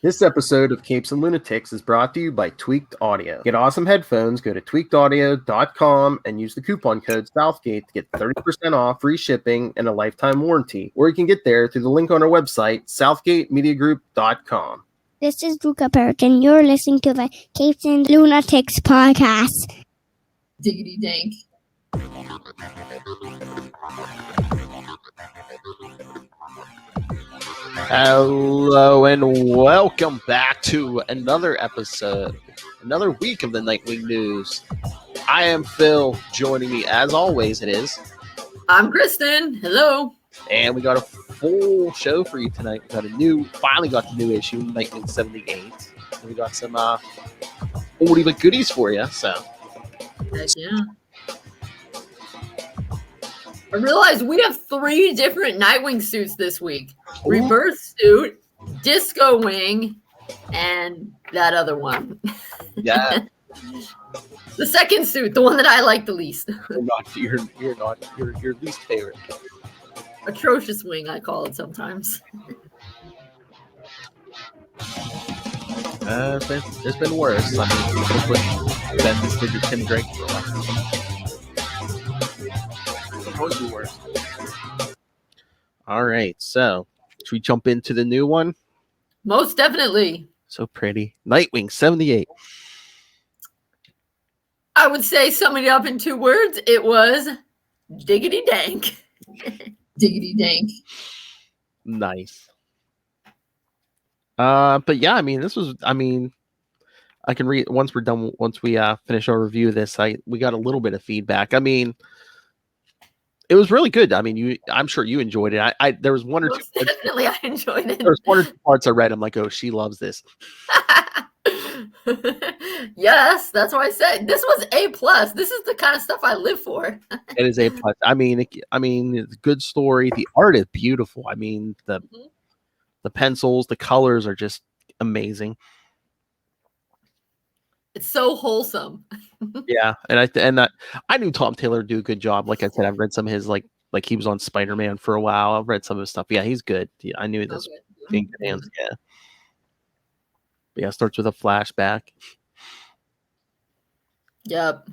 This episode of Capes and Lunatics is brought to you by Tweaked Audio. Get awesome headphones, go to tweakedaudio.com and use the coupon code Southgate to get 30% off, free shipping, and a lifetime warranty. Or you can get there through the link on our website, southgatemediagroup.com. This is Luca Perk, and you're listening to the Capes and Lunatics Podcast. Diggity dank. Hello and welcome back to another episode, another week of the Nightwing news. I am Phil. Joining me as always it is. I'm Kristen. Hello. And we got a full show for you tonight. We finally got the new issue, Nightwing 78. And we got some oldie but goodies for you. So, heck yeah. I realized we have 3 different Nightwing suits this week. Ooh. Rebirth suit, Disco Wing, and that other one. Yeah. The second suit, the one that I like the least. You're not your least favorite. Atrocious Wing, I call it sometimes. It's been worse. I mean, Ben just did the Tim Drake for a while. Be worse. All right, so should we jump into the new one? Most definitely. So pretty. Nightwing 78. I would say, summing it up in 2 words, it was diggity dank. Diggity dank. Nice. But yeah, I mean, I can read once we're done. Once we finish our review of this, we got a little bit of feedback. I mean, it was really good. I mean, I'm sure you enjoyed it. There was one or two. Definitely, I enjoyed it. There was 1 or 2 parts I read. I'm like, oh, she loves this. Yes, that's why I said this was A+. This is the kind of stuff I live for. It is A+. I mean, it's a good story. The art is beautiful. I mean, the pencils, the colors are just amazing. It's so wholesome. Yeah, and I knew Tom Taylor would do a good job. Like I said, I've read some of his like he was on Spider-Man for a while. I've read some of his stuff. Yeah, he's good. Yeah, I knew this being good hands. Yeah. But yeah, it starts with a flashback. Yep.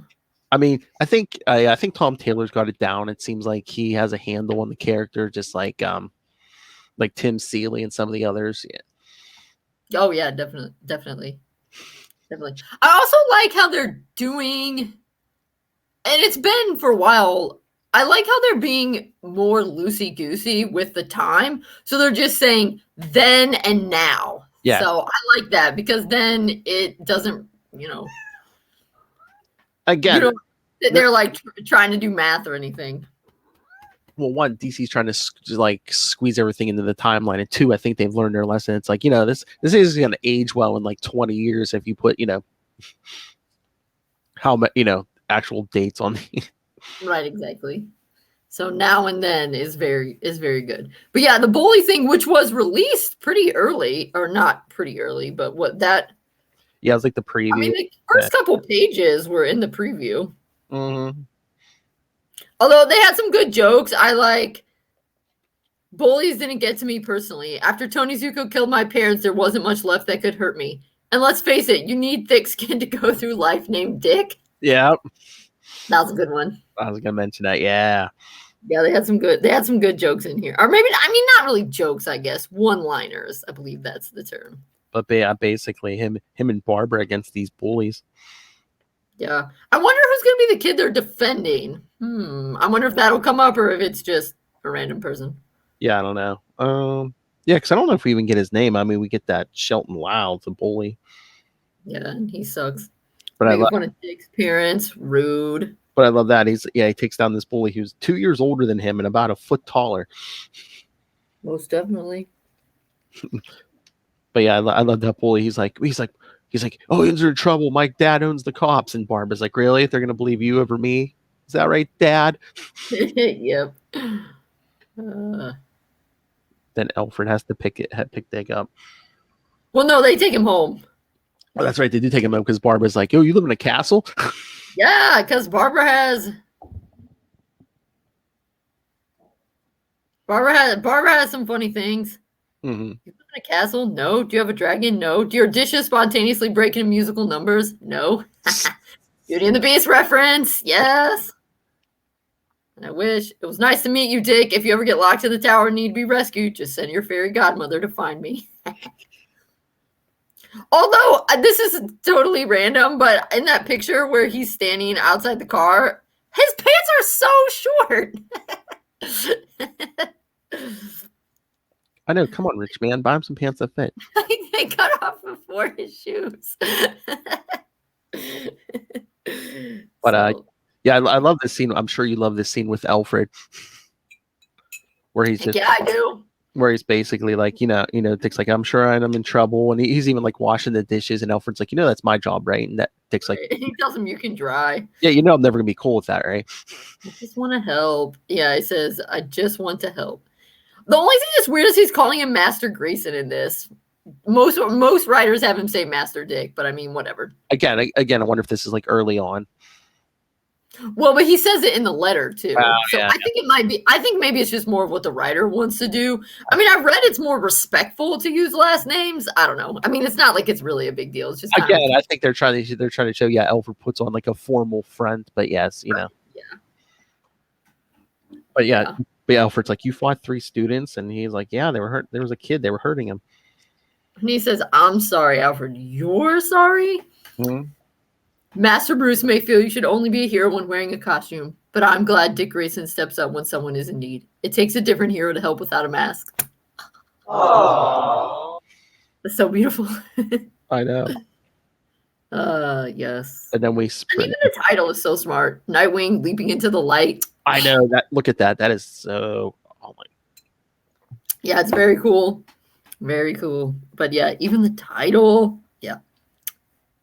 I mean, I think Tom Taylor's got it down. It seems like he has a handle on the character, just like Tim Seeley and some of the others. Yeah. Oh yeah, definitely. I also like how they're doing, and it's been for a while, I like how they're being more loosey-goosey with the time. So they're just saying then and now. Yeah. So I like that because then it doesn't, Again, they're like trying to do math or anything. Well, 1, DC's trying to squeeze everything into the timeline, and 2, I think they've learned their lesson. It's like, this is going to age well in like 20 years if you put, how much, actual dates on the Right, exactly. So now and then is very good. But yeah, the bully thing, which was released pretty early, or not pretty early, but yeah, it was like the preview. I mean, the first couple pages were in the preview. Mm-hmm. Although they had some good jokes. I like bullies didn't get to me personally. After Tony Zuko killed my parents, there wasn't much left that could hurt me. And let's face it, you need thick skin to go through life named Dick. Yeah. That was a good one. I was gonna mention that, yeah. Yeah, they had some good jokes in here. Or maybe not really jokes, I guess. One-liners. I believe that's the term. But yeah, basically him and Barbara against these bullies. Yeah. I wonder who's going to be the kid they're defending. I wonder if that'll come up or if it's just a random person. Yeah, I don't know. Yeah, because I don't know if we even get his name. I mean, we get that Shelton Lau, the bully. Yeah, and he sucks. But I love one of Dick's parents, rude. But I love that. He takes down this bully who's 2 years older than him and about a foot taller. Most definitely. But yeah, I love that bully. He's like, oh, he's in trouble. My dad owns the cops. And Barbara's like, really? They're going to believe you over me? Is that right, Dad? Yep. Then Alfred has to pick Dick up. Well, no, they take him home. Oh, that's right. They do take him home because Barbara's like, oh, you live in a castle? Yeah, because Barbara has some funny things. Mm-hmm. You live in a castle? No. Do you have a dragon? No. Do your dishes spontaneously break into musical numbers? No. Beauty and the Beast reference. Yes. And I wish. It was nice to meet you, Dick. If you ever get locked in the tower and need to be rescued, just send your fairy godmother to find me. Although, this is totally random, but in that picture where he's standing outside the car, his pants are so short. I know. Come on, rich man. Buy him some pants that fit. They cut off before his shoes. But yeah, I love this scene. I'm sure you love this scene with Alfred, where he's just I do. Where he's basically like, Dick's like, I'm sure I'm in trouble, and he's even like washing the dishes, and Alfred's like, that's my job, right? And that Dick's like, he tells him you can dry. Yeah, I'm never gonna be cool with that, right? I just want to help. Yeah, he says, I just want to help. The only thing that's weird is he's calling him Master Grayson in this. Most writers have him say Master Dick, but I mean, whatever. Again, I wonder if this is like early on. Well, but he says it in the letter too. So yeah, I think it might be. I think maybe it's just more of what the writer wants to do. I mean, I read it's more respectful to use last names. I don't know. I mean, it's not like it's really a big deal. It's just I think they're trying to show. Yeah, Alfred puts on like a formal front, but yes, Yeah. But yeah, but Alfred's like, you fought 3 students, and he's like, yeah, they were hurt. There was a kid. They were hurting him. And he says, I'm sorry, Alfred. You're sorry? Mm-hmm. Master Bruce may feel you should only be a hero when wearing a costume, but I'm glad Dick Grayson steps up when someone is in need. It takes a different hero to help without a mask. Aww. That's so beautiful. I know. Yes. And then we And sprint. even the title is so smart. Nightwing leaping into the light. I know that. Look at that. That is so. Oh my. Yeah, it's very cool. Very cool. But yeah, even the title. Yeah.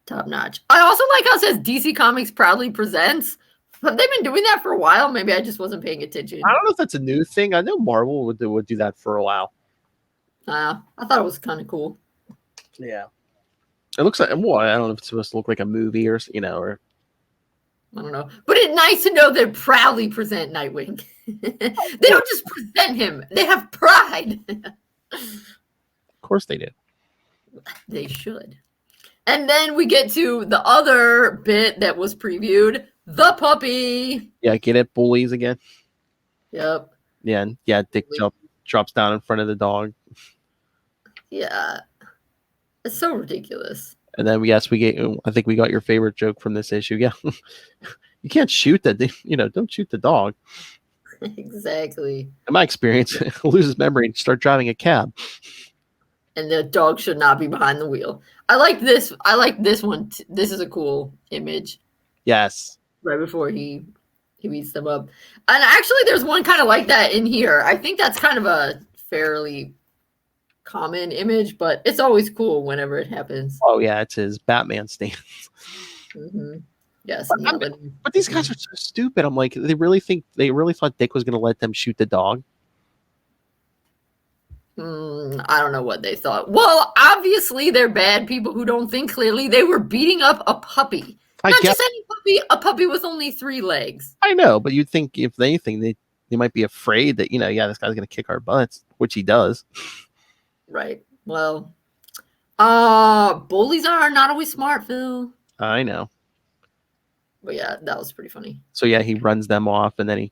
Top notch. I also like how it says DC Comics proudly presents. Have they been doing that for a while? Maybe I just wasn't paying attention. I don't know if that's a new thing. I know Marvel would do that for a while. I thought it was kind of cool. Yeah. It looks like, well, I don't know if it's supposed to look like a movie or, or. I don't know. But it's nice to know they proudly present Nightwing. They don't just present him. They have pride. Of course they did. They should. And then we get to the other bit that was previewed. The puppy. Yeah, get it, bullies again. Yep. Yeah, and Dick drops down in front of the dog. Yeah. It's so ridiculous. And then I think we got your favorite joke from this issue. Yeah. You can't shoot that, don't shoot the dog. Exactly. In my experience, he'll lose his memory and start driving a cab. And the dog should not be behind the wheel. I like this. I like this one. This is a cool image. Yes. Right before he beats them up. And actually, there's one kind of like that in here. I think that's kind of a fairly common image, but it's always cool whenever it happens. Oh, yeah. It's his Batman stance. Mm-hmm. Yes. But these guys are so stupid. I'm like, they really thought Dick was going to let them shoot the dog? I don't know what they thought. Well, obviously, they're bad people who don't think clearly. They were beating up a puppy. Not just any puppy, a puppy with only 3 legs. I know, but you'd think if anything, they might be afraid that, this guy's going to kick our butts, which he does. Right. Well, bullies are not always smart, Phil. I know. But yeah, that was pretty funny. So yeah, he runs them off, and then he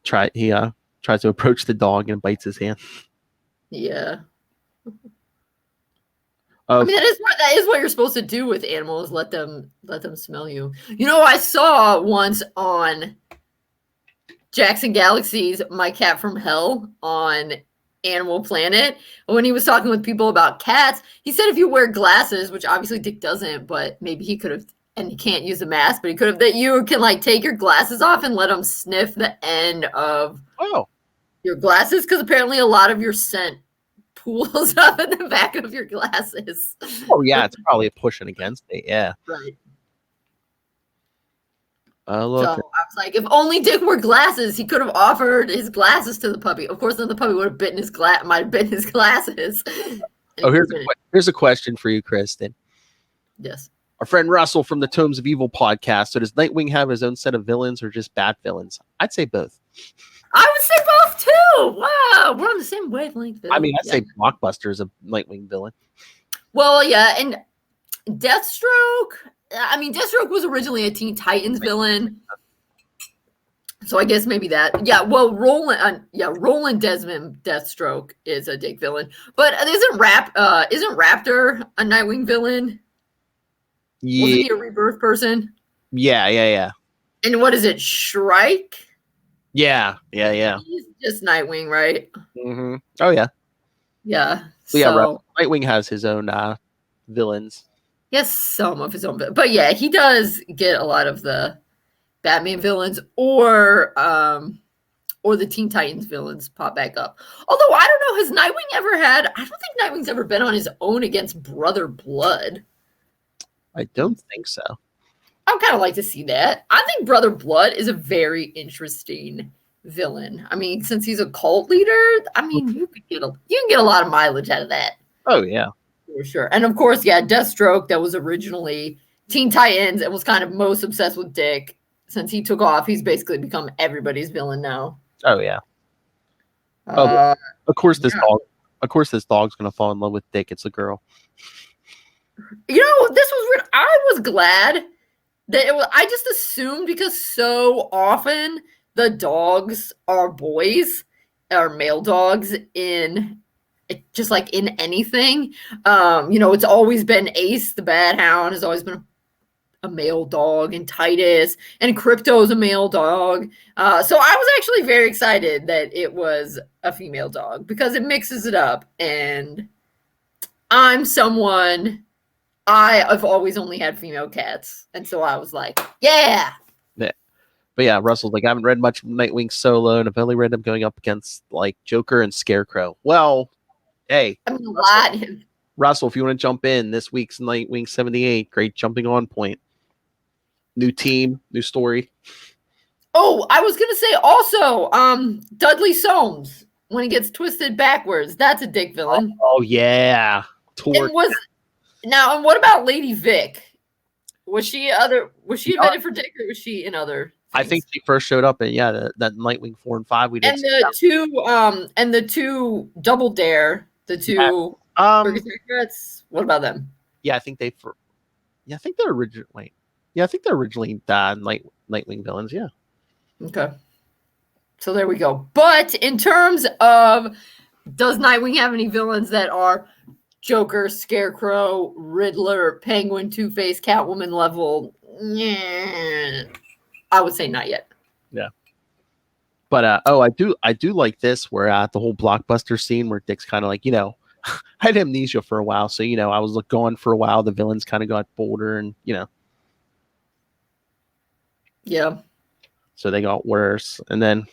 tries to approach the dog and bites his hand. Yeah. I mean, that is what you're supposed to do with animals. Let them smell you. I saw once on Jackson Galaxy's My Cat from Hell on Animal Planet, when he was talking with people about cats, he said if you wear glasses, which obviously Dick doesn't, but maybe he could have, and he can't use a mask, but he could have, that you can take your glasses off and let them sniff the end of your glasses, because apparently a lot of your scent pools up in the back of your glasses. Oh yeah, it's probably a pushing against it. Yeah. Right. Look. So I was like, if only Dick wore glasses, he could have offered his glasses to the puppy. Of course, then the puppy would have might have bitten his glasses. Oh, here's a question for you, Kristen. Yes. Our friend Russell from the Tomes of Evil podcast. So does Nightwing have his own set of villains or just bad villains? I'd say both. I would say both too. Wow, we're on the same wavelength. I mean, I'd say Blockbuster is a Nightwing villain. Well, yeah, and Deathstroke. I mean, Deathstroke was originally a Teen Titans villain, so I guess maybe that. Yeah, well, Roland Desmond Deathstroke is a dick villain, but isn't Raptor a Nightwing villain? Yeah. Wasn't he a Rebirth person? Yeah. And what is it, Shrike? Yeah. He's just Nightwing, right? Mm-hmm. Oh, yeah. Yeah. Yeah, right. Nightwing has his own villains. Yes, some of his own, but yeah, he does get a lot of the Batman villains or the Teen Titans villains pop back up. Although I don't know, has Nightwing ever had? I don't think Nightwing's ever been on his own against Brother Blood. I don't think so. I would kind of like to see that. I think Brother Blood is a very interesting villain. I mean, since he's a cult leader, I mean, you can get a lot of mileage out of that. Oh yeah, for sure. And of course, yeah, Deathstroke, that was originally Teen Titans and was kind of most obsessed with Dick. Since he took off, he's basically become everybody's villain now. Oh yeah. Of course, this dog. Of course, this dog's gonna fall in love with Dick. It's a girl. You know, this was weird. I was glad that it was. I just assumed because so often the dogs are boys, or male dogs in just like in anything. You know, it's always been Ace the Bad Hound has always been a male dog, and Titus and Crypto's a male dog. So I was actually very excited that it was a female dog because it mixes it up. And I've always only had female cats, and so I was like, yeah. But yeah, Russell's like, I haven't read much Nightwing solo, and I've only read him going up against like Joker and Scarecrow. Well, hey, I mean, a lot. Russell, if you want to jump in, this week's Nightwing 78, great jumping on point. New team, new story. Oh, I was gonna say also, Dudley Soames when he gets twisted backwards, that's a dick villain. Oh yeah, and what about Lady Vic? Was she invented for Dick, or was she in other things? I think she first showed up in that Nightwing 4 and 5 we did. And the two Double Dare, the two regrets. What about them? Yeah, I think they're originally. Yeah, I think they're originally Nightwing villains. Yeah. Okay. So there we go. But in terms of, does Nightwing have any villains that are Joker, Scarecrow, Riddler, Penguin, Two-Face, Catwoman level? Yeah, I would say not yet. Yeah. But I do like this where the whole Blockbuster scene where Dick's kind of like, I had amnesia for a while, so I was gone for a while. The villains kind of got bolder, and yeah. So they got worse, and then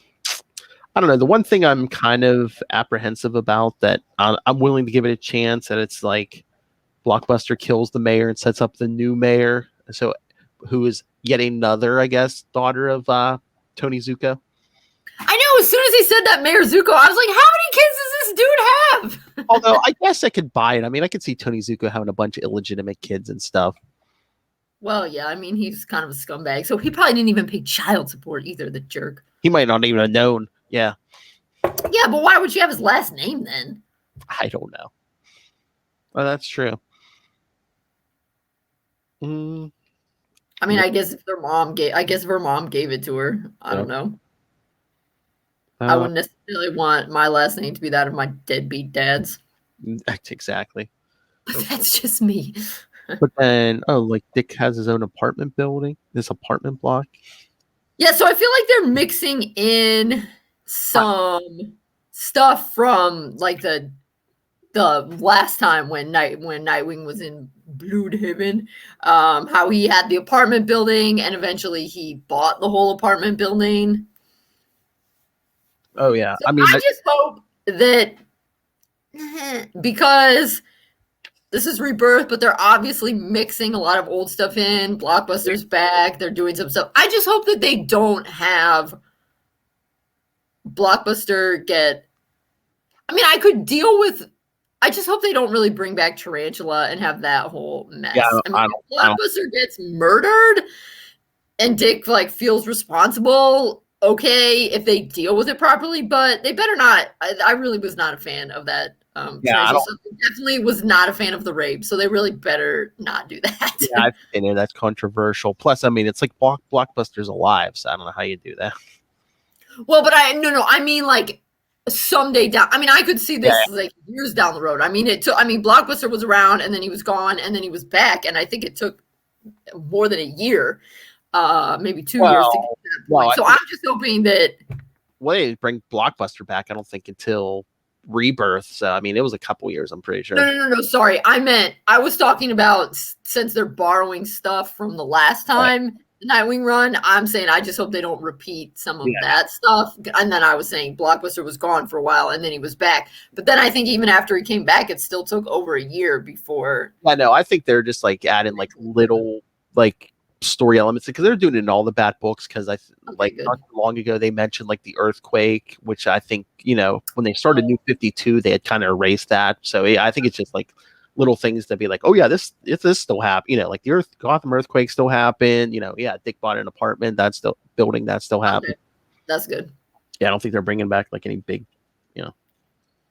I don't know. The one thing I'm kind of apprehensive about that I'm willing to give it a chance, that it's like Blockbuster kills the mayor and sets up the new mayor, so who is yet another, I guess, daughter of Tony Zuko. I know. As soon as he said that, Mayor Zuko, I was like, how many kids does this dude have? Although I guess I could buy it. I mean, I could see Tony Zuko having a bunch of illegitimate kids and stuff. Well, yeah. I mean, he's kind of a scumbag, so he probably didn't even pay child support either, the jerk. He might not even have known. Yeah. Yeah, but why would she have his last name then? I don't know. Well, that's true. I mean, I guess if her mom gave it to her. I don't know. I wouldn't necessarily want my last name to be that of my deadbeat dad's. Exactly. But that's just me. But then, like Dick has his own apartment building, this apartment block. Yeah, so I feel like they're mixing in some stuff from like the last time when Nightwing was in Bloodhaven, how he had the apartment building and eventually he bought the whole apartment building. Oh yeah, so I just hope that because this is Rebirth, but they're obviously mixing a lot of old stuff in. Blockbuster's back. They're doing some stuff. I just hope that they don't have Blockbuster get... I mean, I could deal with... I just hope they don't really bring back Tarantula and have that whole mess. Yeah, I mean, if Blockbuster gets murdered and Dick feels responsible, okay if they deal with it properly, but they better not. I really was not a fan of that. Definitely was not a fan of the rape, so they really better not do that. Yeah, I know that's controversial. Plus, I mean, it's like Blockbuster's alive, so I don't know how you do that. Well, but I mean, like someday down. I mean, I could see this like years down the road. I mean, Blockbuster was around, and then he was gone, and then he was back, and I think it took more than a year, maybe 2 years to get to that point. So I'm just hoping that. Well, they bring Blockbuster back, I don't think, until Rebirth. So, I mean, it was a couple years, I'm pretty sure. No. Sorry. I was talking about since they're borrowing stuff from the last time, the Nightwing run. I'm saying I just hope they don't repeat some of that stuff. And then I was saying Blockbuster was gone for a while and then he was back. But then I think even after he came back, it still took over a year before. I know. I think they're just like adding like little like story elements because they're doing it in all the Bat books because not too long ago they mentioned like the earthquake, which I think when they started New 52 they had kind of erased that. So I think it's just like little things to be like, oh yeah, this still happened, like the Gotham earthquake still happened, Dick bought an apartment that's still building that still happened. Okay. That's good. Yeah, I don't think they're bringing back like any big.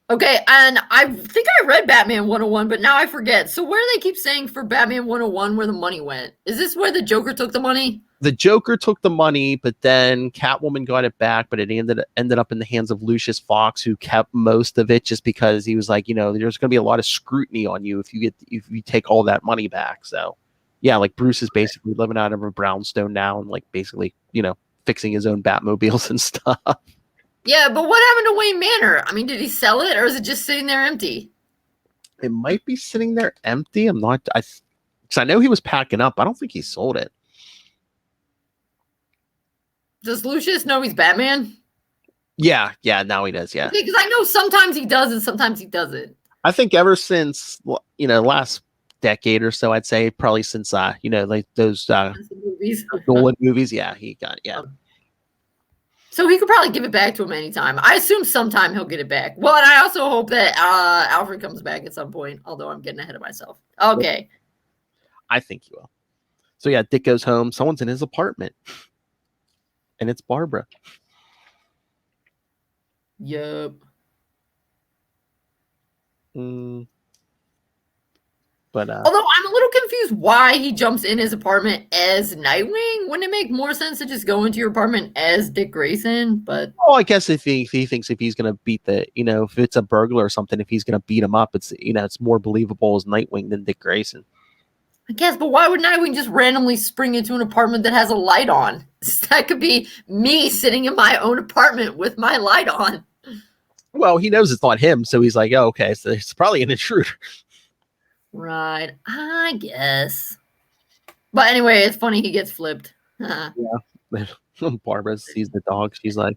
Okay, and I think I read Batman 101, but now I forget. So where do they keep saying for Batman 101 where the money went? Is this where the Joker took the money? The Joker took the money, but then Catwoman got it back, but it ended up in the hands of Lucius Fox, who kept most of it just because he was like, there's going to be a lot of scrutiny on you if you take all that money back. So, yeah, like Bruce is basically living out of a brownstone now and like basically, fixing his own Batmobiles and stuff. Yeah, but what happened to Wayne Manor? I mean, did he sell it or is it just sitting there empty? It might be sitting there empty. Because I know he was packing up. I don't think he sold it. Does Lucius know he's Batman? Yeah, now he does, yeah. Okay, because I know sometimes he does and sometimes he doesn't. I think ever since, last decade or so, I'd say probably since, like those movies. Nolan movies, yeah, he got, yeah. So he could probably give it back to him anytime. I assume sometime he'll get it back. Well, and I also hope that Alfred comes back at some point, although I'm getting ahead of myself. Okay. I think he will. So, yeah, Dick goes home. Someone's in his apartment. And it's Barbara. Yup. But although I'm a little confused why he jumps in his apartment as Nightwing. Wouldn't it make more sense to just go into your apartment as Dick Grayson? But I guess if he thinks if he's gonna beat if it's a burglar or something, if he's gonna beat him up, it's it's more believable as Nightwing than Dick Grayson. I guess, but why would Nightwing just randomly spring into an apartment that has a light on? That could be me sitting in my own apartment with my light on. Well, he knows it's not him, so he's like, oh, okay, so it's probably an intruder. Right, I guess. But anyway, it's funny he gets flipped. Yeah. Barbara sees the dog. She's like,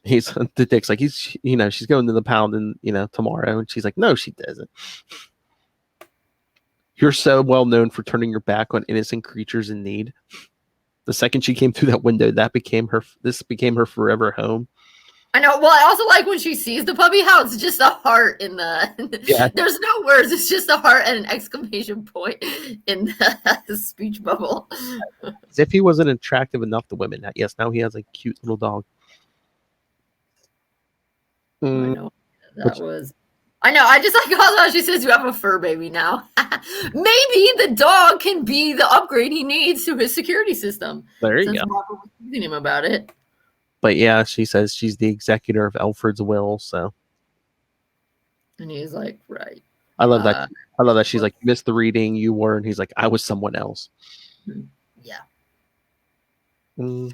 the Dick's like, she's going to the pound and tomorrow, and she's like, no, she doesn't. You're so well known for turning your back on innocent creatures in need. The second she came through that window, this became her forever home. I know. Well, I also like when she sees the puppy, how it's just a heart in the. Yeah. There's no words. It's just a heart and an exclamation point in the speech bubble. As if he wasn't attractive enough to women. Yes, now he has a cute little dog. I know. I know. I just like also how she says you have a fur baby now. Maybe the dog can be the upgrade he needs to his security system. There you go. Robert was teasing him about it. But yeah, she says she's the executor of Alfred's will, so. And he's like, right. I love that. I love that she's like, you missed the reading, you were, and he's like, I was someone else. Yeah. Mm.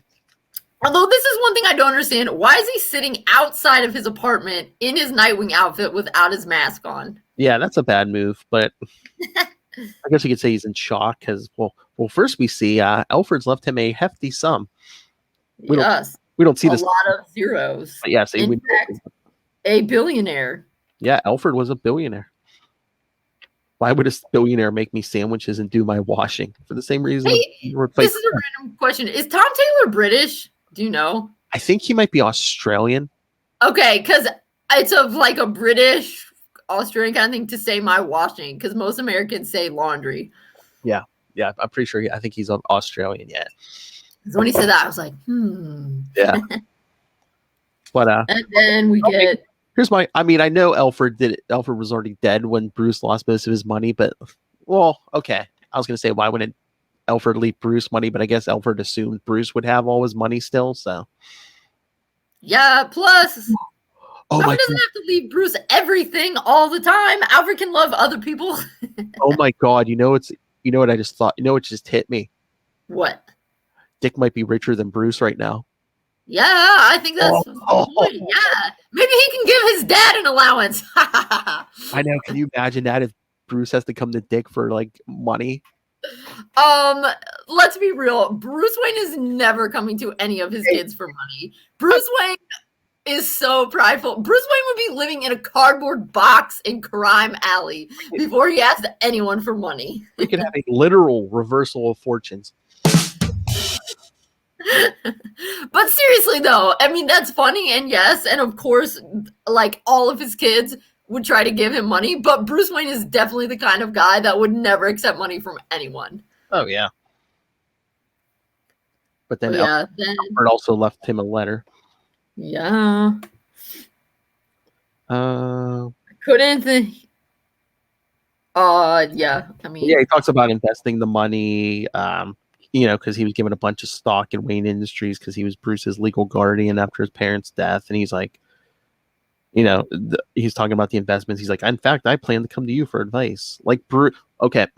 Although this is one thing I don't understand. Why is he sitting outside of his apartment in his Nightwing outfit without his mask on? Yeah, that's a bad move, but I guess you could say he's in shock because, well, first we see Alfred's left him a hefty sum. We don't see this. A lot of zeros. Yeah, in fact, a billionaire. Yeah, Alfred was a billionaire. Why would a billionaire make me sandwiches and do my washing? For the same reason. Hey, this is a random question. Is Tom Taylor British? Do you know? I think he might be Australian. Okay, because it's of like a British, Australian kind of thing to say my washing, because most Americans say laundry. Yeah, I'm pretty sure. I think he's Australian, yeah. when he said that, I was like, Yeah. But And then we get. here's my. I mean, I know Alfred did it. Alfred was already dead when Bruce lost most of his money, but well, okay. I was gonna say why wouldn't Alfred leave Bruce money, but I guess Alfred assumed Bruce would have all his money still. So Yeah. Plus, oh my Alfred doesn't have to leave Bruce everything all the time. Alfred can love other people. oh my God! You know what I just thought. You know what just hit me? What? Dick might be richer than Bruce right now. Yeah, I think that's. Yeah, maybe he can give his dad an allowance. I know. Can you imagine that if Bruce has to come to Dick for like money? Let's be real. Bruce Wayne is never coming to any of his kids for money. Bruce Wayne is so prideful. Bruce Wayne would be living in a cardboard box in Crime Alley before he asked anyone for money. We could have a literal reversal of fortunes. But seriously though, I mean, that's funny, and yes, and of course, like, all of his kids would try to give him money, but Bruce Wayne is definitely the kind of guy that would never accept money from anyone. Oh yeah. But then Alfred also left him a letter. Yeah. Couldn't think. Yeah. I mean. Yeah, he talks about investing the money. Because he was given a bunch of stock in Wayne Industries because he was Bruce's legal guardian after his parents' death, and he's like, he's talking about the investments. He's like, in fact, I plan to come to you for advice. Like Bruce, okay,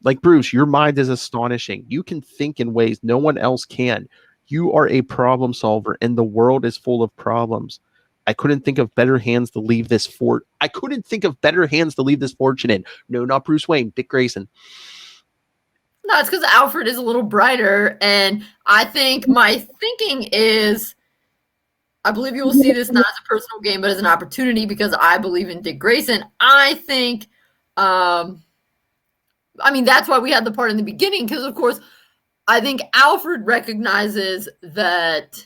like Bruce, your mind is astonishing. You can think in ways no one else can. You are a problem solver, and the world is full of problems. I couldn't think of better hands to leave this fortune in. No, not Bruce Wayne, Dick Grayson. No, it's because Alfred is a little brighter, and I think my thinking is, I believe you will see this not as a personal game, but as an opportunity, because I believe in Dick Grayson. I think, I mean, that's why we had the part in the beginning, because, of course, I think Alfred recognizes that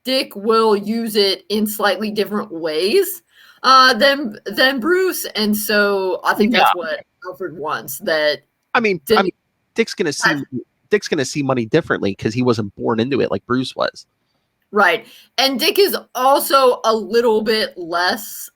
Dick will use it in slightly different ways than Bruce, and so I think that's what Alfred wants. That I mean, Dick's gonna see money differently because he wasn't born into it like Bruce was. Right, and Dick is also a little bit less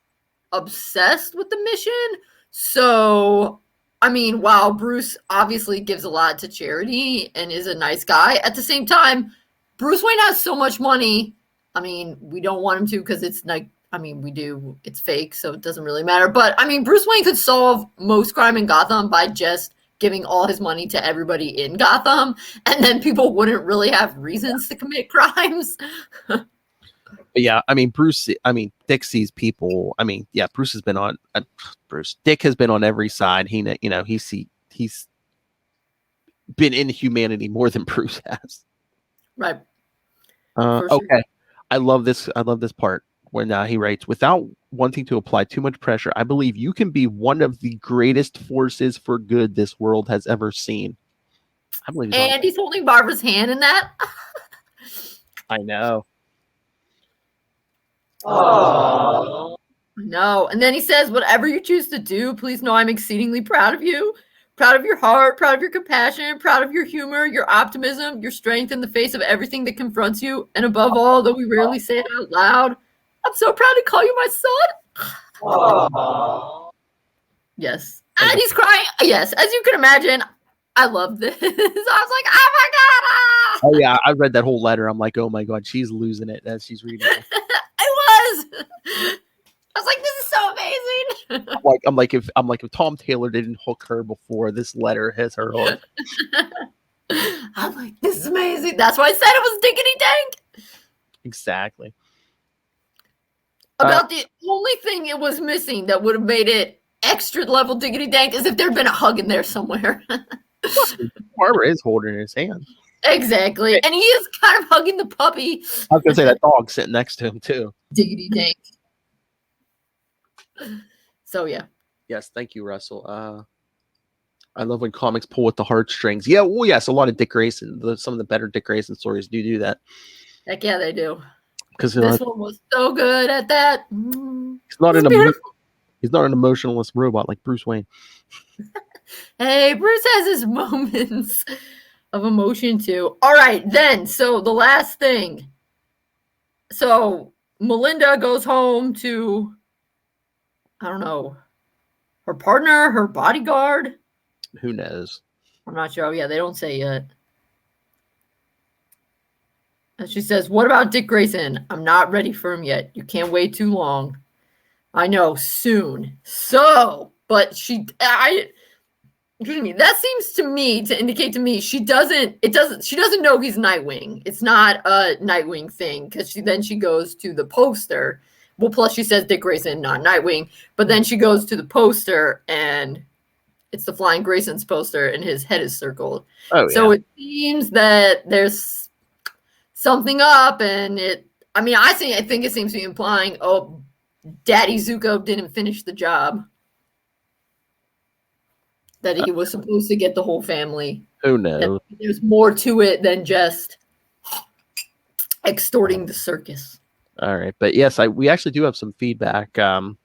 obsessed with the mission. So, I mean, while Bruce obviously gives a lot to charity and is a nice guy, at the same time, Bruce Wayne has so much money. I mean, we don't want him to because it's like, I mean, we do. It's fake, so it doesn't really matter. But, I mean, Bruce Wayne could solve most crime in Gotham by just giving all his money to everybody in Gotham, and then people wouldn't really have reasons to commit crimes. But yeah, I mean, Dick sees people. I mean, yeah, Dick has been on every side. He's been in humanity more than Bruce has. Right. Okay. Sure. I love this part when he writes, without wanting to apply too much pressure, I believe you can be one of the greatest forces for good this world has ever seen. I believe he's holding Barbara's hand in that. I know. Oh no. And then he says, whatever you choose to do, please know I'm exceedingly proud of you. Proud of your heart, proud of your compassion, proud of your humor, your optimism, your strength in the face of everything that confronts you. And above all, though we rarely say it out loud, I'm so proud to call you my son. Aww. Yes. And he's crying. Yes. As you can imagine, I love this. I was like, oh my God. Oh yeah. I read that whole letter. I'm like, oh my God, she's losing it as she's reading it. I was like, this is so amazing. I'm like if Tom Taylor didn't hook her before this letter hits her hook. I'm like, this is amazing. That's why I said it was diggity dank. Exactly. About the only thing it was missing that would have made it extra level diggity dank is if there'd been a hug in there somewhere. Barbara is holding his hand. Exactly. And he is kind of hugging the puppy. I was going to say that dog sitting next to him too. Diggity dank. So, yeah. Yes. Thank you, Russell. I love when comics pull at the heartstrings. Yeah. Well, yes. A lot of Dick Grayson. Some of the better Dick Grayson stories do that. Heck yeah, they do. Because this one was so good at that. He's not an emotionless robot like Bruce Wayne. Hey, Bruce has his moments. of emotion too. All right, then. So the last thing. So Melinda goes home to, I don't know, her partner, her bodyguard. Who knows? I'm not sure. Oh, yeah, they don't say yet. And she says, "What about Dick Grayson? I'm not ready for him yet. You can't wait too long. I know, soon. So, but excuse me, that seems to me to indicate to me she doesn't know he's Nightwing. It's not a Nightwing thing, because she goes to the poster. Well, plus she says Dick Grayson, not Nightwing, but then she goes to the poster and it's the Flying Grayson's poster and his head is circled. Oh, so yeah. it seems that there's something up, and I think it seems to be implying, oh, Daddy Zuko didn't finish the job. That he was supposed to get the whole family. Who knows? There's more to it than just extorting the circus. All right, but yes, we actually do have some feedback. To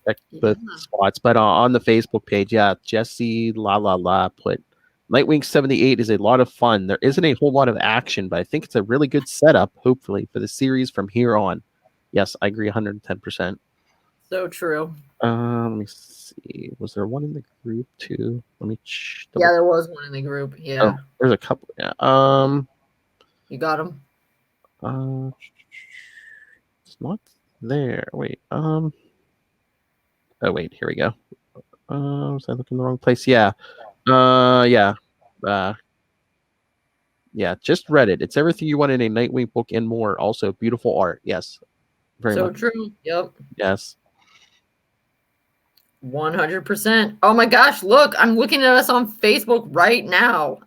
check both spots, but on the Facebook page, Jesse La put Nightwing 78 is a lot of fun. There isn't a whole lot of action, but I think it's a really good setup, hopefully, for the series from here on. Yes, I agree 110%. So true. Let me see. Was there one in the group too? Let me Yeah, there was one in the group. Yeah. Oh, there's a couple. Yeah. You got him? It's not there. Wait. Oh wait, here we go. Was I looking in the wrong place? Yeah. Yeah. Yeah, just read it. It's everything you want in a Nightwing book and more. Also, beautiful art. Yes. Very so much. True. Yep. Yes. 100%. Oh my gosh, look, I'm looking at us on Facebook right now.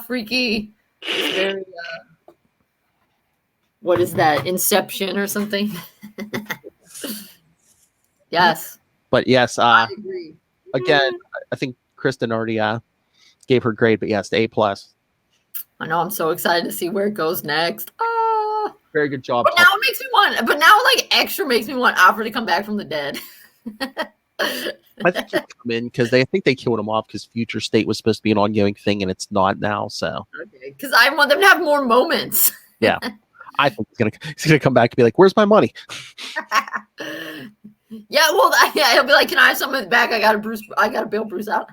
Freaky. Very, what is that? Inception or something? Yes. But yes, I agree. Again, I think Kristen already gave her grade, but yes, the A+. I know, I'm so excited to see where it goes next. Very good job. But now it makes me want, extra makes me want Alfred to come back from the dead. I think he'll come in because I think they killed him off because Future State was supposed to be an ongoing thing and it's not now. So okay, because I want them to have more moments. Yeah, I think he's gonna come back and be like, "Where's my money?" Yeah, well, he'll be like, "Can I have some of it back? I gotta bail Bruce out."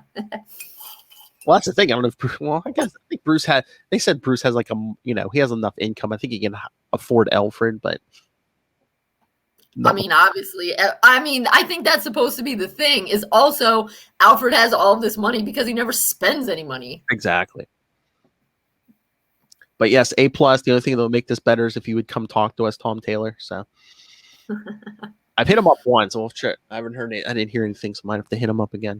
Well, that's the thing. I don't know if Bruce, I think Bruce had. They said Bruce has like he has enough income. I think he can afford Alfred, but. No. I mean, obviously, I think that's supposed to be the thing, is also Alfred has all of this money because he never spends any money. Exactly. But yes, A+. The only thing that will make this better is if you would come talk to us, Tom Taylor. So I've hit him up once. Well, shit, I haven't heard it. I didn't hear anything, so I might have to hit him up again.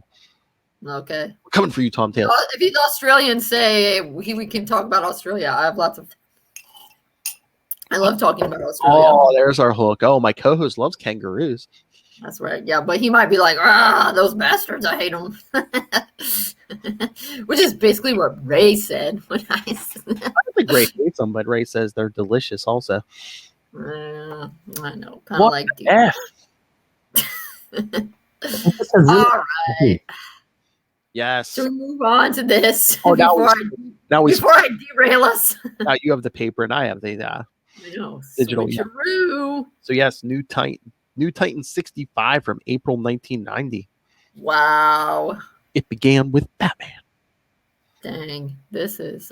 Okay. We're coming for you, Tom Taylor. If he's Australian, say we can talk about Australia. I love talking about Australia. Oh, there's our hook. Oh, my co-host loves kangaroos. That's right. Yeah, but he might be like, those bastards, I hate them. Which is basically what Ray said. When I think Ray hates them, but Ray says they're delicious also. I know. Kind of like... All right. Yes. Should we move on to this before I derail us? Now you have the paper and I have the I know. digital. Switcheroo. So yes, New Titan 65 from April 1990. Wow. It began with Batman. Dang, this is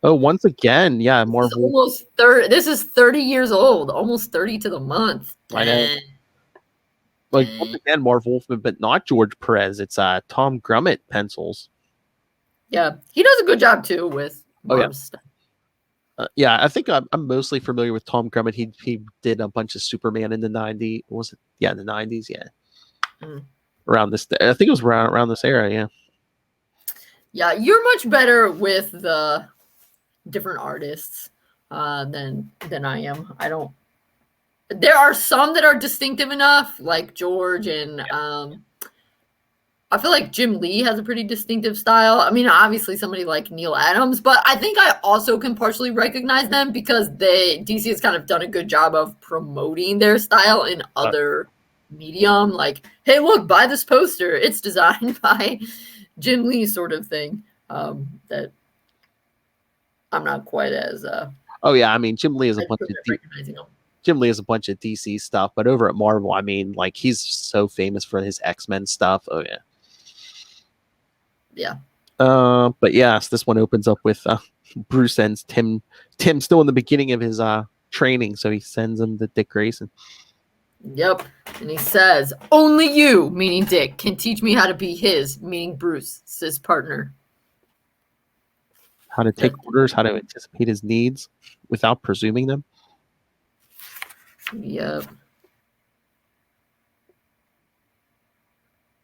once again, yeah, Marvel. Almost 30. This is 30 years old, almost 30 to the month. I know. Like once again, Marv Wolfman, but not George Perez. It's Tom Grummett pencils. Yeah, he does a good job too with Marv's stuff. Yeah, I think I'm mostly familiar with Tom Grummett. He did a bunch of Superman in the 90s. Was it? Yeah, in the 90s. Yeah, around this. I think it was around this era. Yeah. Yeah, you're much better with the different artists than I am. I don't. There are some that are distinctive enough, like George and I feel like Jim Lee has a pretty distinctive style. I mean, obviously somebody like Neil Adams, but I think I also can partially recognize them because DC has kind of done a good job of promoting their style in other medium. Like, hey, look, buy this poster. It's designed by Jim Lee sort of thing. That I'm not quite as. Oh yeah, I mean Jim Lee is a as bunch good of at recognizing him. Jim Lee is a bunch of DC stuff, but over at Marvel, I mean, like he's so famous for his X-Men stuff. Oh yeah. Yeah. But yes, this one opens up with Bruce sends Tim still in the beginning of his training, so he sends him to Dick Grayson. Yep. And he says, "Only you," meaning Dick, "can teach me how to be his," meaning Bruce, his partner. How to take orders, how to anticipate his needs without presuming them. Yep.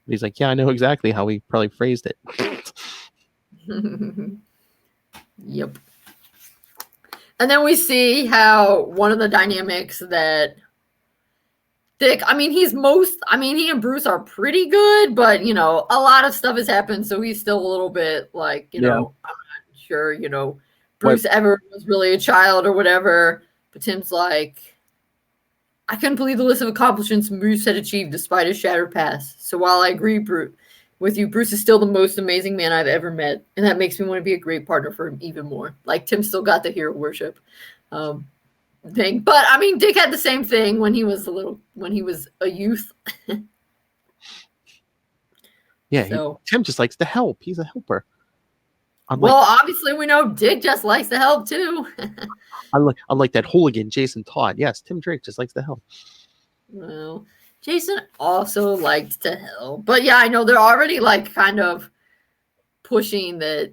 He's like, yeah, I know exactly how he probably phrased it. Yep. And then we see how one of the dynamics that Dick, he and Bruce are pretty good, but, a lot of stuff has happened, so he's still a little bit like, I'm not sure, Bruce ever was really a child or whatever. But Tim's like, "I couldn't believe the list of accomplishments Bruce had achieved despite his shattered past. So while I agree with you, Bruce is still the most amazing man I've ever met, and that makes me want to be a great partner for him even more." Like, Tim still got the hero worship thing. But Dick had the same thing when he was a youth. Yeah, Tim just likes to help. He's a helper. Obviously we know Dick just likes to help too. Unlike that hooligan Jason Todd. Yes, Tim Drake just likes to help. Well, Jason also liked to help. But yeah, I know they're already like kind of pushing that.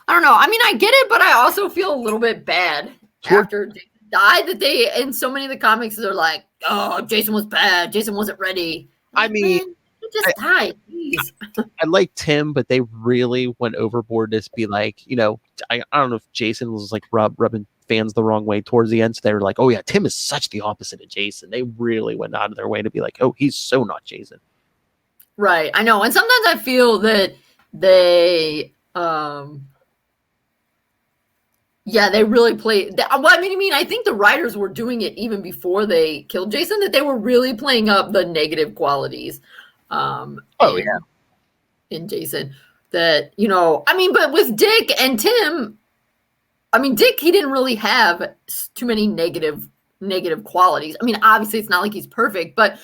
I don't know. I get it, but I also feel a little bit bad after Jason died that they, in so many of the comics, they're like, "Oh, Jason was bad. Jason wasn't ready." He just died. Please. I like Tim, but they really went overboard to be like, I don't know if Jason was like rubbing fans the wrong way towards the end. So they were like, "Oh yeah, Tim is such the opposite of Jason." They really went out of their way to be like, "Oh, he's so not Jason." Right. I know. And sometimes I feel that they, they really played. I think the writers were doing it even before they killed Jason, that they were really playing up the negative qualities. In Jason, that but with Dick and Tim, Dick, he didn't really have too many negative qualities. Obviously it's not like he's perfect, but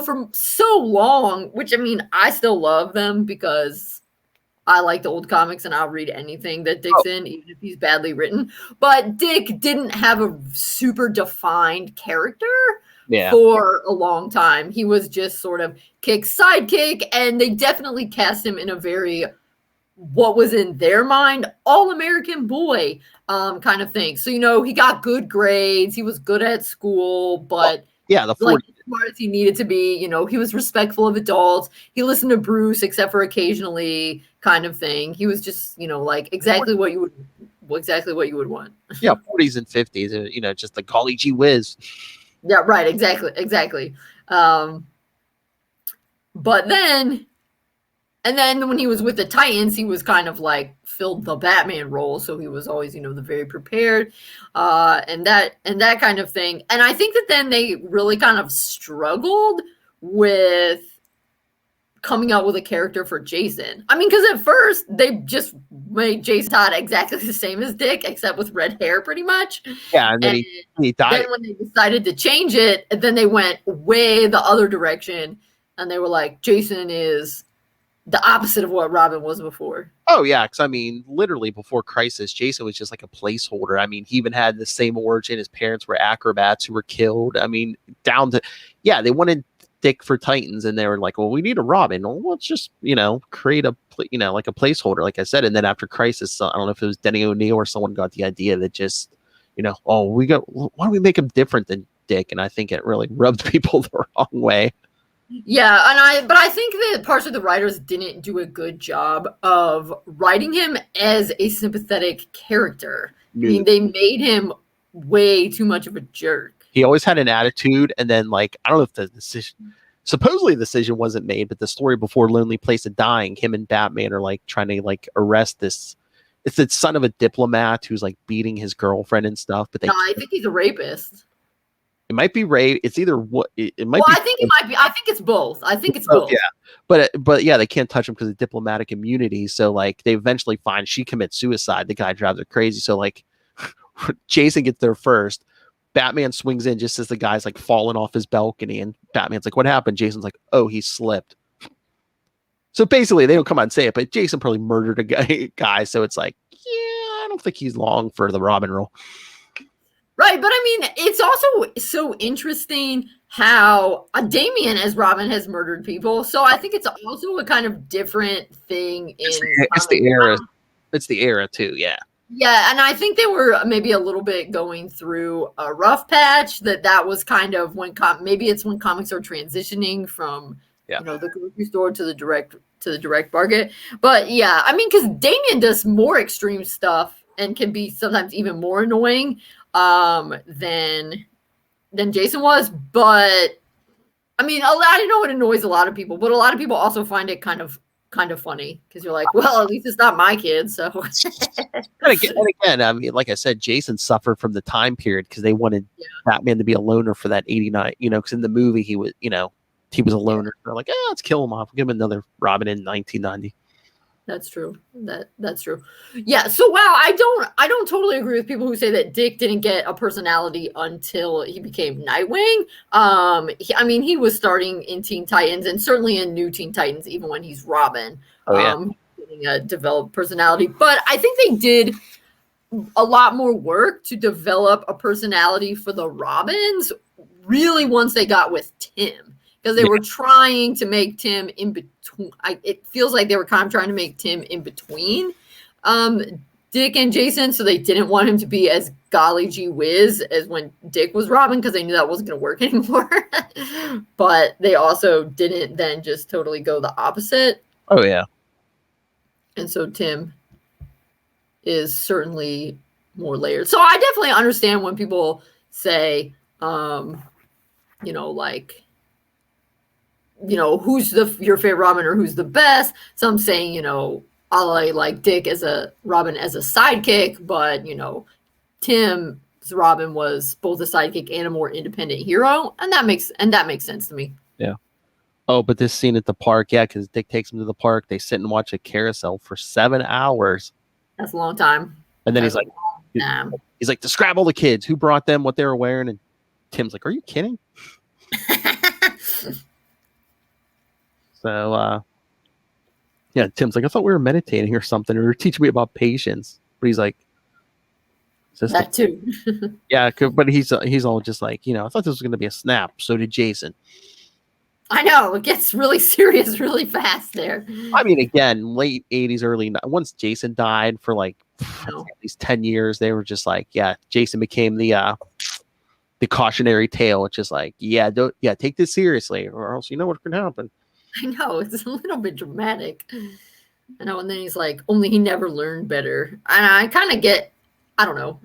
for so long, which I still love them because I like the old comics and I'll read anything that Dick's in, even if he's badly written. But Dick didn't have a super defined character. Yeah. For a long time. He was just sort of Kick's sidekick, and they definitely cast him in a very, what was in their mind, all-American boy kind of thing. So, he got good grades, he was good at school, but the as smart as he needed to be, he was respectful of adults. He listened to Bruce, except for occasionally kind of thing. He was just, exactly what you would want. Yeah, 40s and 50s, just like golly gee whiz. Yeah, right. Exactly. But then when he was with the Titans, he was kind of like filled the Batman role. So he was always, the very prepared, and that kind of thing. And I think that then they really kind of struggled with coming out with a character for Jason. Because at first they just made Jason Todd exactly the same as Dick, except with red hair pretty much. Yeah, and then he died. Then when they decided to change it, then they went way the other direction, and they were like, Jason is the opposite of what Robin was before. Oh, yeah, because literally before Crisis, Jason was just like a placeholder. He even had the same origin. His parents were acrobats who were killed. Down to, they wanted Dick for Titans, and they were like, well, we need a Robin. Well, let's just create a like a placeholder, like I said. And then after Crisis, I don't know if it was Denny O'Neil or someone got the idea that just why don't we make him different than Dick? And I think it really rubbed people the wrong way. Yeah, but I think that parts of the writers didn't do a good job of writing him as a sympathetic character. They made him way too much of a jerk. He always had an attitude, and then I don't know if the decision wasn't made, but the story before Lonely Place of Dying, him and Batman are trying to arrest this. It's the son of a diplomat who's beating his girlfriend and stuff. But I think he's a rapist. It might be rape. It's either what it might. Well, I think it might be. I think it's both. Yeah, But yeah, they can't touch him because of diplomatic immunity. So like they eventually find she commits suicide. The guy drives her crazy. So like Jason gets there first. Batman swings in just as the guy's like falling off his balcony, and Batman's like, "What happened?" Jason's like, "Oh, he slipped." So basically, they don't come out and say it, but Jason probably murdered a guy. So it's like, yeah, I don't think he's long for the Robin role. Right, but I mean, it's also so interesting how Damian as Robin has murdered people. So I think it's also a kind of different thing in It's the era. It's the era too, yeah. Yeah, and I think they were maybe a little bit going through a rough patch. That was kind of when maybe it's when comics are transitioning from the grocery store to the direct market. But yeah, I mean, because Damian does more extreme stuff and can be sometimes even more annoying than Jason was. But I mean, I know it annoys a lot of people, but a lot of people also find it kind of funny because you're like, well, at least it's not my kid. So and again, I mean, like I said, Jason suffered from the time period because they wanted Batman to be a loner for that 89, because in the movie he was a loner. They're like, let's kill him off. We'll give him another Robin in 1990. That's true. That's true. Yeah. So wow, I don't totally agree with people who say that Dick didn't get a personality until he became Nightwing. He was starting in Teen Titans and certainly in New Teen Titans, even when he's Robin. Getting a developed personality. But I think they did a lot more work to develop a personality for the Robins really once they got with Tim. Because they were trying to make Tim in between. It feels like they were kind of trying to make Tim in between Dick and Jason. So they didn't want him to be as golly gee whiz as when Dick was Robin because they knew that wasn't going to work anymore. But they also didn't then just totally go the opposite. Oh, yeah. And so Tim is certainly more layered. So I definitely understand when people say, who's your favorite Robin or who's the best? Some saying, I like Dick as a Robin as a sidekick, but Tim's Robin was both a sidekick and a more independent hero, and that makes sense to me. Yeah. Oh, but this scene at the park, because Dick takes him to the park. They sit and watch a carousel for 7 hours. That's a long time. And then he's like, describe all the kids, who brought them, what they were wearing, and Tim's like, are you kidding? So, Tim's like, I thought we were meditating or something, or teaching me about patience. But he's like, that too. Yeah, but he's all just like, I thought this was going to be a snap. So did Jason. I know. It gets really serious really fast there. I mean, again, late 80s, once Jason died for like at least 10 years, they were just like, Jason became the cautionary tale. It's just like, take this seriously or else what's going to happen. I know, it's a little bit dramatic. I know, and then he's like, only he never learned better. And I kind of get, I don't know.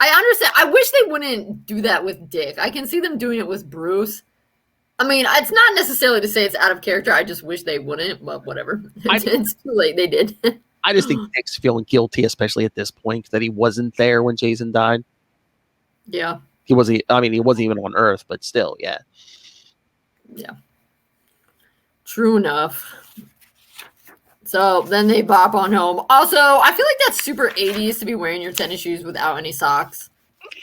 I understand. I wish they wouldn't do that with Dick. I can see them doing it with Bruce. I mean, it's not necessarily to say it's out of character. I just wish they wouldn't, but whatever. It's too late. They did. I just think Dick's feeling guilty, especially at this point, that he wasn't there when Jason died. Yeah. He wasn't even on Earth, but still, yeah. Yeah. True enough. So then they bop on home. Also, I feel like that's super 80s to be wearing your tennis shoes without any socks.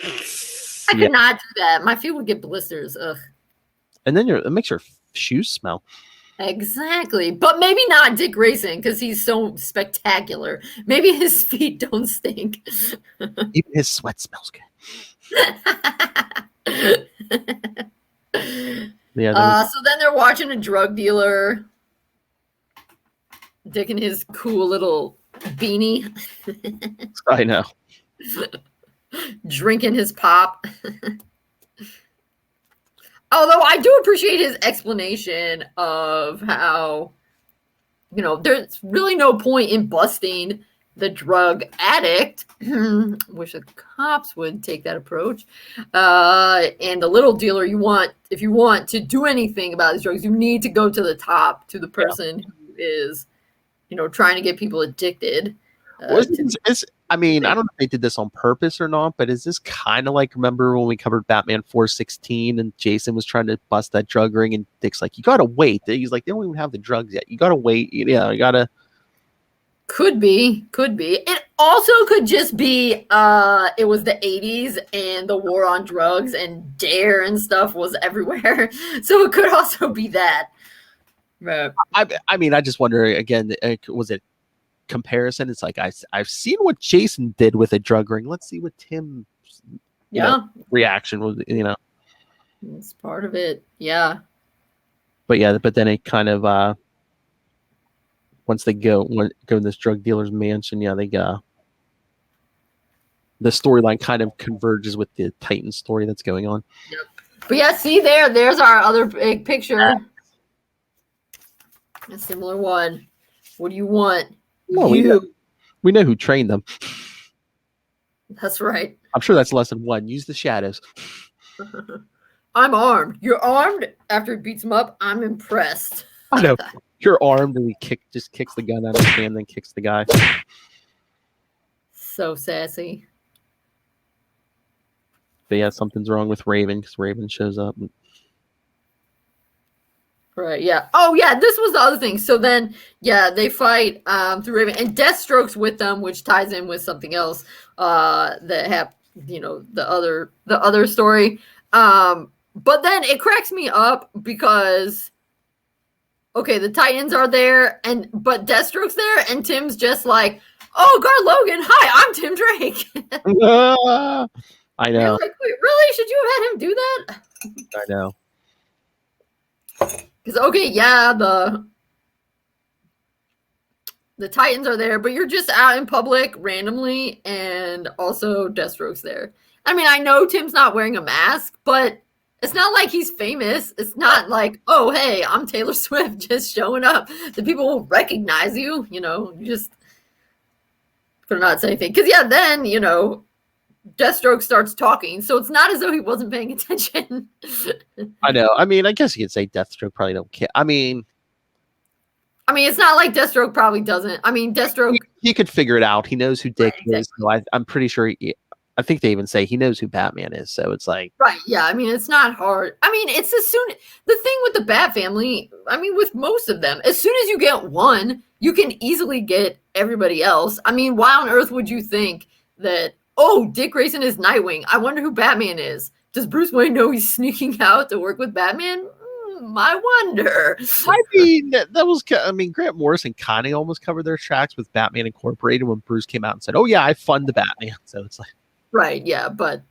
I could not do that. My feet would get blisters. Ugh. And then it makes your shoes smell. Exactly. But maybe not Dick Grayson because he's so spectacular. Maybe his feet don't stink. Even his sweat smells good. So then they're watching a drug dealer. Dick in his cool little beanie. I know. Drinking his pop. Although I do appreciate his explanation of how, there's really no point in busting the drug addict. Wish the cops would take that approach. And the little dealer, if you want to do anything about these drugs, you need to go to the top, to the person who is, trying to get people addicted. I mean, I don't know if they did this on purpose or not, but is this kind of like, remember when we covered Batman 416 and Jason was trying to bust that drug ring and Dick's like, you got to wait. He's like, they don't even have the drugs yet. You got to wait. Yeah, you got to. Could be. It also could just be it was the 80s and the war on drugs and Dare and stuff was everywhere. So it could also be that. Right. I mean, I just wonder again, was it comparison? It's like I've seen what Jason did with a drug ring. Let's see what Tim's reaction was, It's part of it. Yeah. But then it kind of once they go to this drug dealer's mansion, they go. The storyline kind of converges with the Titan story that's going on. Yep. But yeah, see there's our other big picture. A similar one. What do you want? Well, we know who trained them. That's right. I'm sure that's lesson 1. Use the shadows. I'm armed. You're armed? After he beats him up, I'm impressed. I know. You're armed, and he just kicks the gun out of his hand, then kicks the guy. So sassy. But yeah, something's wrong with Raven because Raven shows up. Right, yeah. Oh, yeah, this was the other thing. So then, yeah, they fight through Raven, and Deathstroke's with them, which ties in with something else that happened, the other story. But then it cracks me up because, okay, the Titans are there, but Deathstroke's there, and Tim's just like, oh, Gar Logan, hi, I'm Tim Drake. I know. Like, wait, really? Should you have had him do that? I know. Because, okay, yeah, the Titans are there, but you're just out in public randomly, and also Deathstroke's there. I mean, I know Tim's not wearing a mask, but it's not like he's famous. It's not like, oh, hey, I'm Taylor Swift just showing up. The people will recognize you, you just could not say anything. Because, yeah, then, Deathstroke starts talking, so it's not as though he wasn't paying attention. I know. I mean, I guess you could say Deathstroke probably don't care. I mean, it's not like Deathstroke probably doesn't. I mean, Deathstroke... He could figure it out. He knows who Dick right, is. So I'm pretty sure... I think they even say he knows who Batman is, so it's like... Right, yeah, I mean, it's not hard. I mean, it's as soon... The thing with the Bat family, I mean, with most of them, as soon as you get one, you can easily get everybody else. I mean, why on earth would you think that, oh, Dick Grayson is Nightwing, I wonder who Batman is? Does Bruce Wayne know he's sneaking out to work with Batman? I wonder. I mean, that was... I mean, Grant Morrison kind of almost covered their tracks with Batman Incorporated when Bruce came out and said, oh, yeah, I fund the Batman. So it's like... Right, yeah, but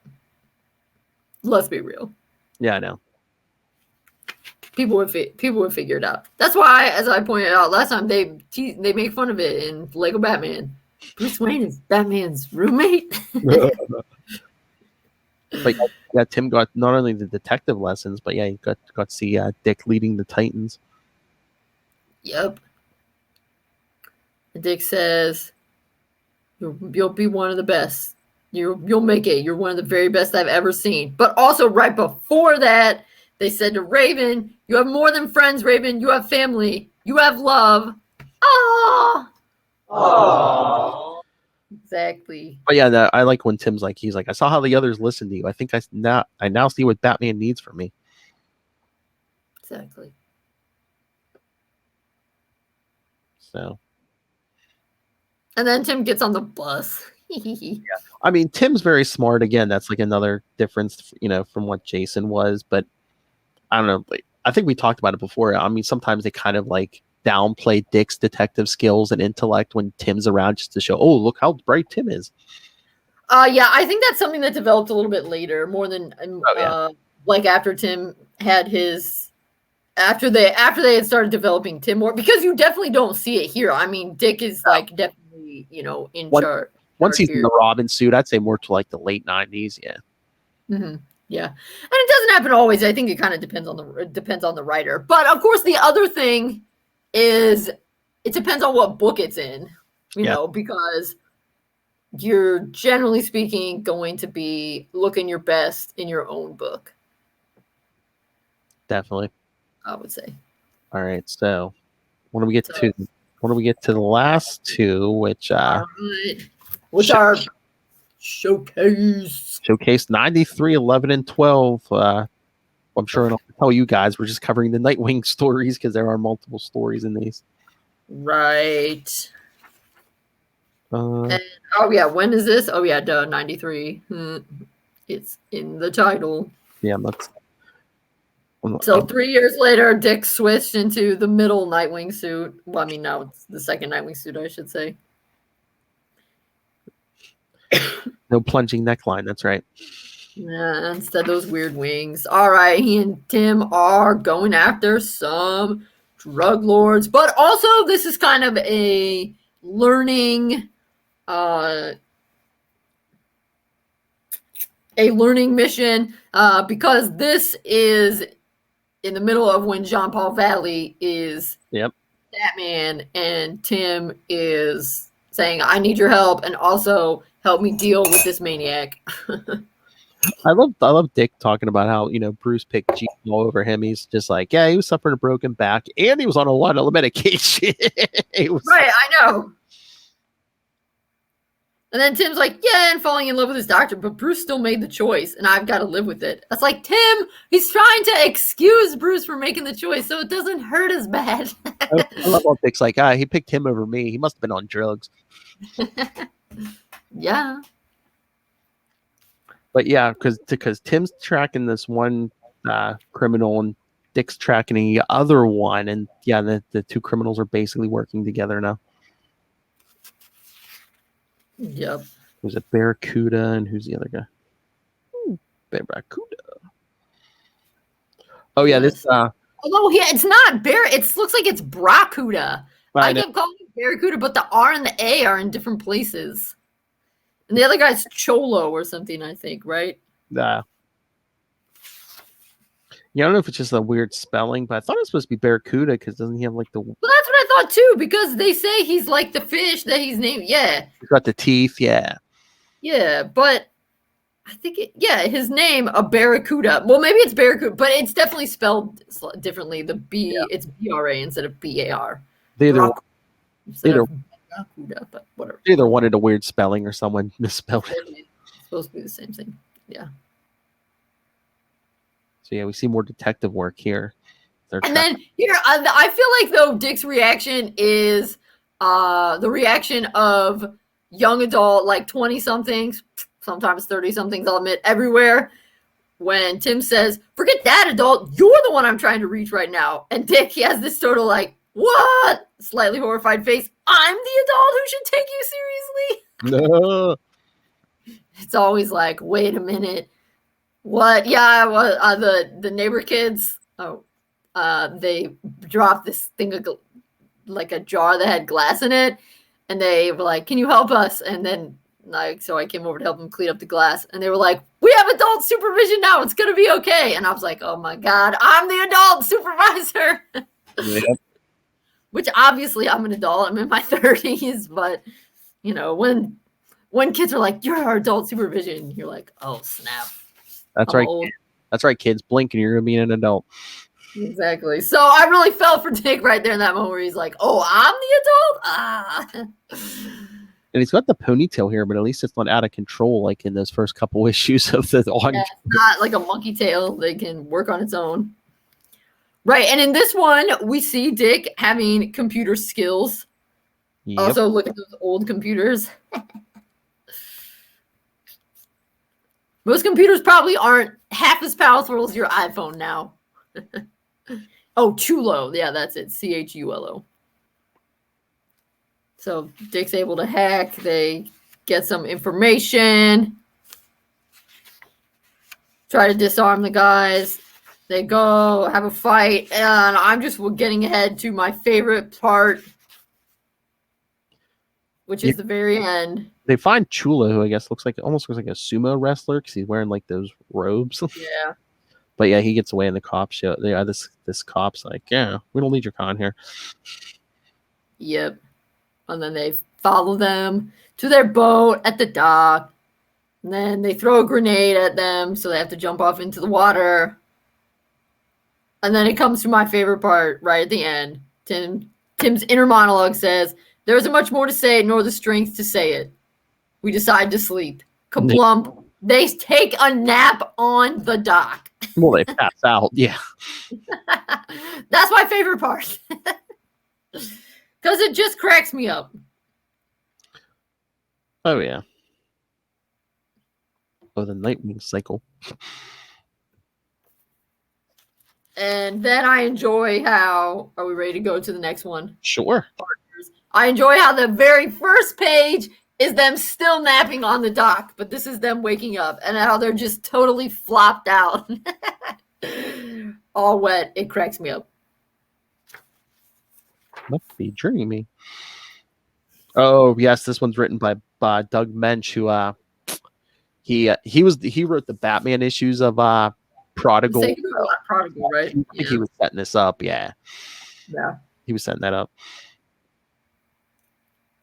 let's be real. Yeah, I know. People would figure it out. That's why, as I pointed out last time, they make fun of it in Lego Batman. Bruce Wayne is Batman's roommate. But yeah, Tim got not only the detective lessons, but yeah, he got to see Dick leading the Titans. Yep. And Dick says, "You'll be one of the best. You'll make it. You're one of the very best I've ever seen." But also right before that, they said to Raven, "You have more than friends, Raven. You have family. You have love." Oh. Oh. Exactly. But yeah, I like when Tim's like, he's like, I saw how the others listened to you. I think I now see what Batman needs from me. Exactly. So. And then Tim gets on the bus. Yeah. I mean, Tim's very smart. Again, that's like another difference, from what Jason was. But I don't know. Like, I think we talked about it before. I mean, sometimes they kind of like downplay Dick's detective skills and intellect when Tim's around just to show, oh, look how bright Tim is. Yeah, I think that's something that developed a little bit later, more than like after Tim had his after they had started developing Tim more, because you definitely don't see it here. I mean, Dick is like definitely in charge. Once he's in the Robin suit, I'd say more to like the late 90s. Yeah. Mm-hmm. Yeah, and it doesn't happen always. I think it kind of depends on the writer. But of course, the other thing is it depends on what book it's in. You know, because you're generally speaking going to be looking your best in your own book. Definitely, I would say. All right, so when do we get to the last two? Which all right. Which are showcase 93, 11, and 12. I'm sure I don't have to tell you guys. We're just covering the Nightwing stories because there are multiple stories in these. Right. And, When is this? 93. It's in the title. Yeah, that's. So 3 years later, Dick switched into the middle Nightwing suit. Well, I mean, now it's the second Nightwing suit, I should say. No plunging neckline. That's right. Yeah, instead those weird wings. All right, he and Tim are going after some drug lords, but also this is kind of a learning mission because this is in the middle of when Jean Paul Valley is Batman, and Tim is saying, I need your help, and also help me deal with this maniac. I love Dick talking about how, Bruce picked G all over him. He's just like, yeah, he was suffering a broken back and he was on a lot of medication. Right, I know. And then Tim's like, yeah, and falling in love with his doctor, but Bruce still made the choice, and I've got to live with it. That's like, Tim, he's trying to excuse Bruce for making the choice, so it doesn't hurt as bad. I love how Dick's like, he picked him over me. He must have been on drugs. Yeah. But yeah, because Tim's tracking this one criminal and Dick's tracking the other one, and yeah, the two criminals are basically working together now. Yep. There's a Barracuda, and who's the other guy? Barracuda. Oh yeah, this. It's not It looks like it's Bracuda. I kept calling it Barracuda, but the R and the A are in different places. And the other guy's Cholo or something, I think, right? Yeah, I don't know if it's just a weird spelling, but I thought it was supposed to be Barracuda because doesn't he have like the... Well, that's what I thought too, because they say he's like the fish that he's named. Yeah. He's got the teeth, yeah. Yeah, but I think his name, a Barracuda. Well, maybe it's Barracuda, but it's definitely spelled differently. It's B-R-A instead of B-A-R. They either Barracuda, but whatever. They either wanted a weird spelling or someone misspelled it. It's supposed to be the same thing. Yeah. So yeah, we see more detective work here. Then here, I feel like though Dick's reaction is the reaction of young adult, like 20-somethings, sometimes 30-somethings, I'll admit, everywhere. When Tim says, forget that adult, you're the one I'm trying to reach right now. And Dick, he has this total like, what? Slightly horrified face. I'm the adult who should take you seriously. No. It's always like, wait a minute. What? Yeah, the neighbor kids, they dropped this thing like a jar that had glass in it, and they were like, can you help us? And then so I came over to help them clean up the glass, and they were like, we have adult supervision now, it's gonna be okay. And I was like, oh my god, I'm the adult supervisor. Yep. Which obviously I'm an adult, I'm in my 30s, but when kids are like, you're our adult supervision, you're like, oh snap. That's right. That's right, kids. Blink and you're gonna be an adult. Exactly. So I really felt for Dick right there in that moment where he's like, oh, I'm the adult? And he's got the ponytail here, but at least it's not out of control like in those first couple issues of the it's not like a monkey tail. They can work on its own. Right. And in this one, we see Dick having computer skills. Yep. Also, look at those old computers. Most computers probably aren't half as powerful as your iPhone now. Oh, Chulo. Yeah, that's it. CHULO. So Dick's able to hack. They get some information. Try to disarm the guys. They go have a fight. And I'm just getting ahead to my favorite part, which is the very end. They find Chula, who I guess almost looks like a sumo wrestler because he's wearing like those robes. Yeah. But yeah, he gets away in the cop show. Yeah, this cop's like, yeah, we don't need your con here. Yep. And then they follow them to their boat at the dock. And then they throw a grenade at them, so they have to jump off into the water. And then it comes to my favorite part right at the end. Tim's inner monologue says, there isn't much more to say, nor the strength to say it. we decide to sleep. Kaplump. They take a nap on the dock. Well, they pass out. Yeah. That's my favorite part. Because it just cracks me up. Oh, yeah. Oh, the Nightwing cycle. And then I enjoy how... Are we ready to go to the next one? Sure. I enjoy how the very first page is them still napping on the dock, but this is them waking up, and how they're just totally flopped out. All wet. It cracks me up. Must be dreamy. Oh, yes, this one's written by Doug Mensch, who he wrote the Batman issues of Prodigal. Prodigal, right? I think he was setting this up. Yeah. Yeah. He was setting that up.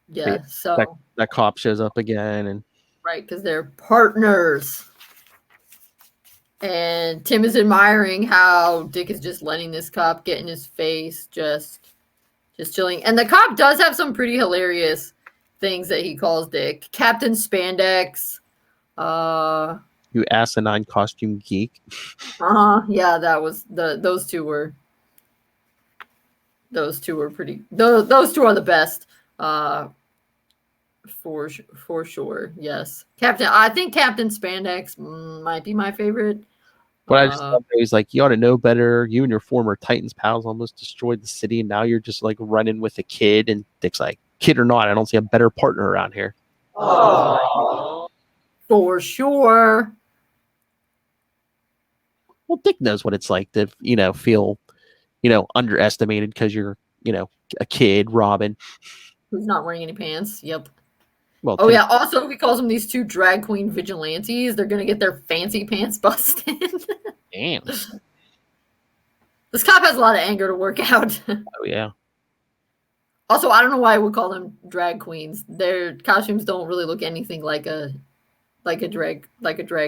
Yeah. So that cop shows up again, and right, because they're partners. And Tim is admiring how Dick is just letting this cop get in his face, just chilling. And the cop does have some pretty hilarious things that he calls Dick. Captain Spandex. You asinine costume geek. Yeah, that was those two were pretty. Those two are the best. For sure. Yes. I think Captain Spandex might be my favorite. But I just love that he's like, you ought to know better. You and your former Titans pals almost destroyed the city, and now you're just like running with a kid. And Dick's like, kid or not, I don't see a better partner around here. Oh, for sure. Well, Dick knows what it's like to, feel, underestimated because you're, a kid, Robin. Who's not wearing any pants. Yep. Well, oh, yeah. Also, he calls them these two drag queen vigilantes. They're going to get their fancy pants busted. Damn. This cop has a lot of anger to work out. Oh, yeah. Also, I don't know why I would call them drag queens. Their costumes don't really look anything like a drag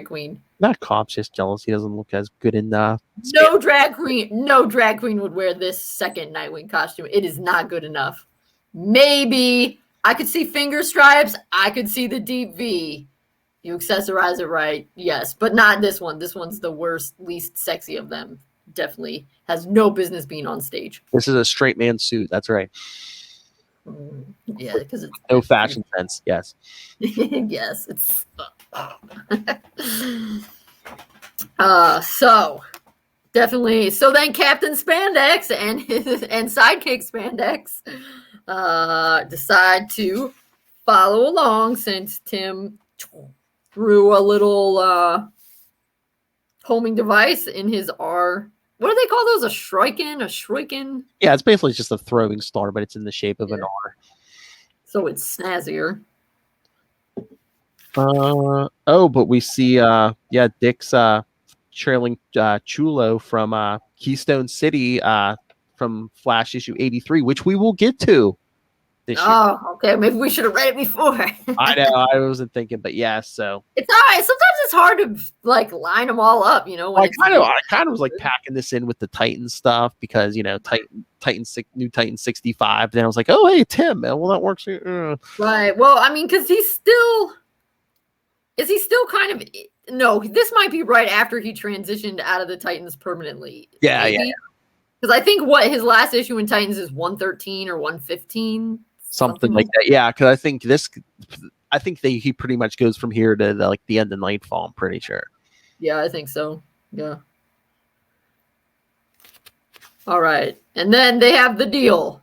queen. That cop's just jealous. He doesn't look as good in the. No drag queen would wear this second Nightwing costume. It is not good enough. Maybe I could see finger stripes. I could see the deep V. You accessorize it right, yes, but not this one. This one's the worst, least sexy of them. Definitely has no business being on stage. This is a straight man suit. That's right. Yeah, because it's no fashion sense. Yes. Yes, it's. So definitely. So then Captain Spandex and Sidekick Spandex decide to follow along since Tim threw a little homing device in his R. What do they call those? A shuriken? Yeah, it's basically just a throwing star, but it's in the shape of an R. So it's snazzier. But we see Dick's trailing Chulo from Keystone City from Flash issue 83, which we will get to this year. Okay. Maybe we should have read it before. I know, I wasn't thinking, but yeah, so it's all right. Sometimes it's hard to line them all up, when I kind of was like packing this in with the Titan stuff because new Titan 65. Then I was like, oh hey Tim, well that works. Right. Well, I mean, because is he still kind of? No, this might be right after he transitioned out of the Titans permanently. Yeah. Because I think his last issue in Titans is 113 or 115. Something like that. Yeah, because I think he pretty much goes from here to the end of Nightfall. I'm pretty sure. Yeah, I think so. Yeah. All right, and then they have the deal.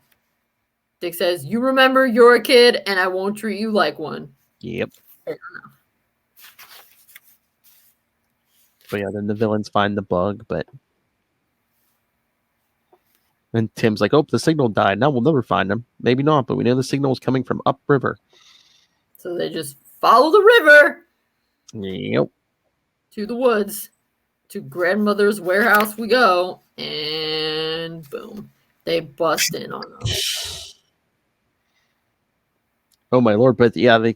Dick says, "You remember you're a kid, and I won't treat you like one." Yep. But yeah, then the villains find the bug, but. And Tim's like, oh, the signal died. Now we'll never find him. Maybe not, but we know the signal is coming from upriver. So they just follow the river. Yep. To the woods. To grandmother's warehouse we go. And boom. They bust in on them. Oh my lord, but yeah, they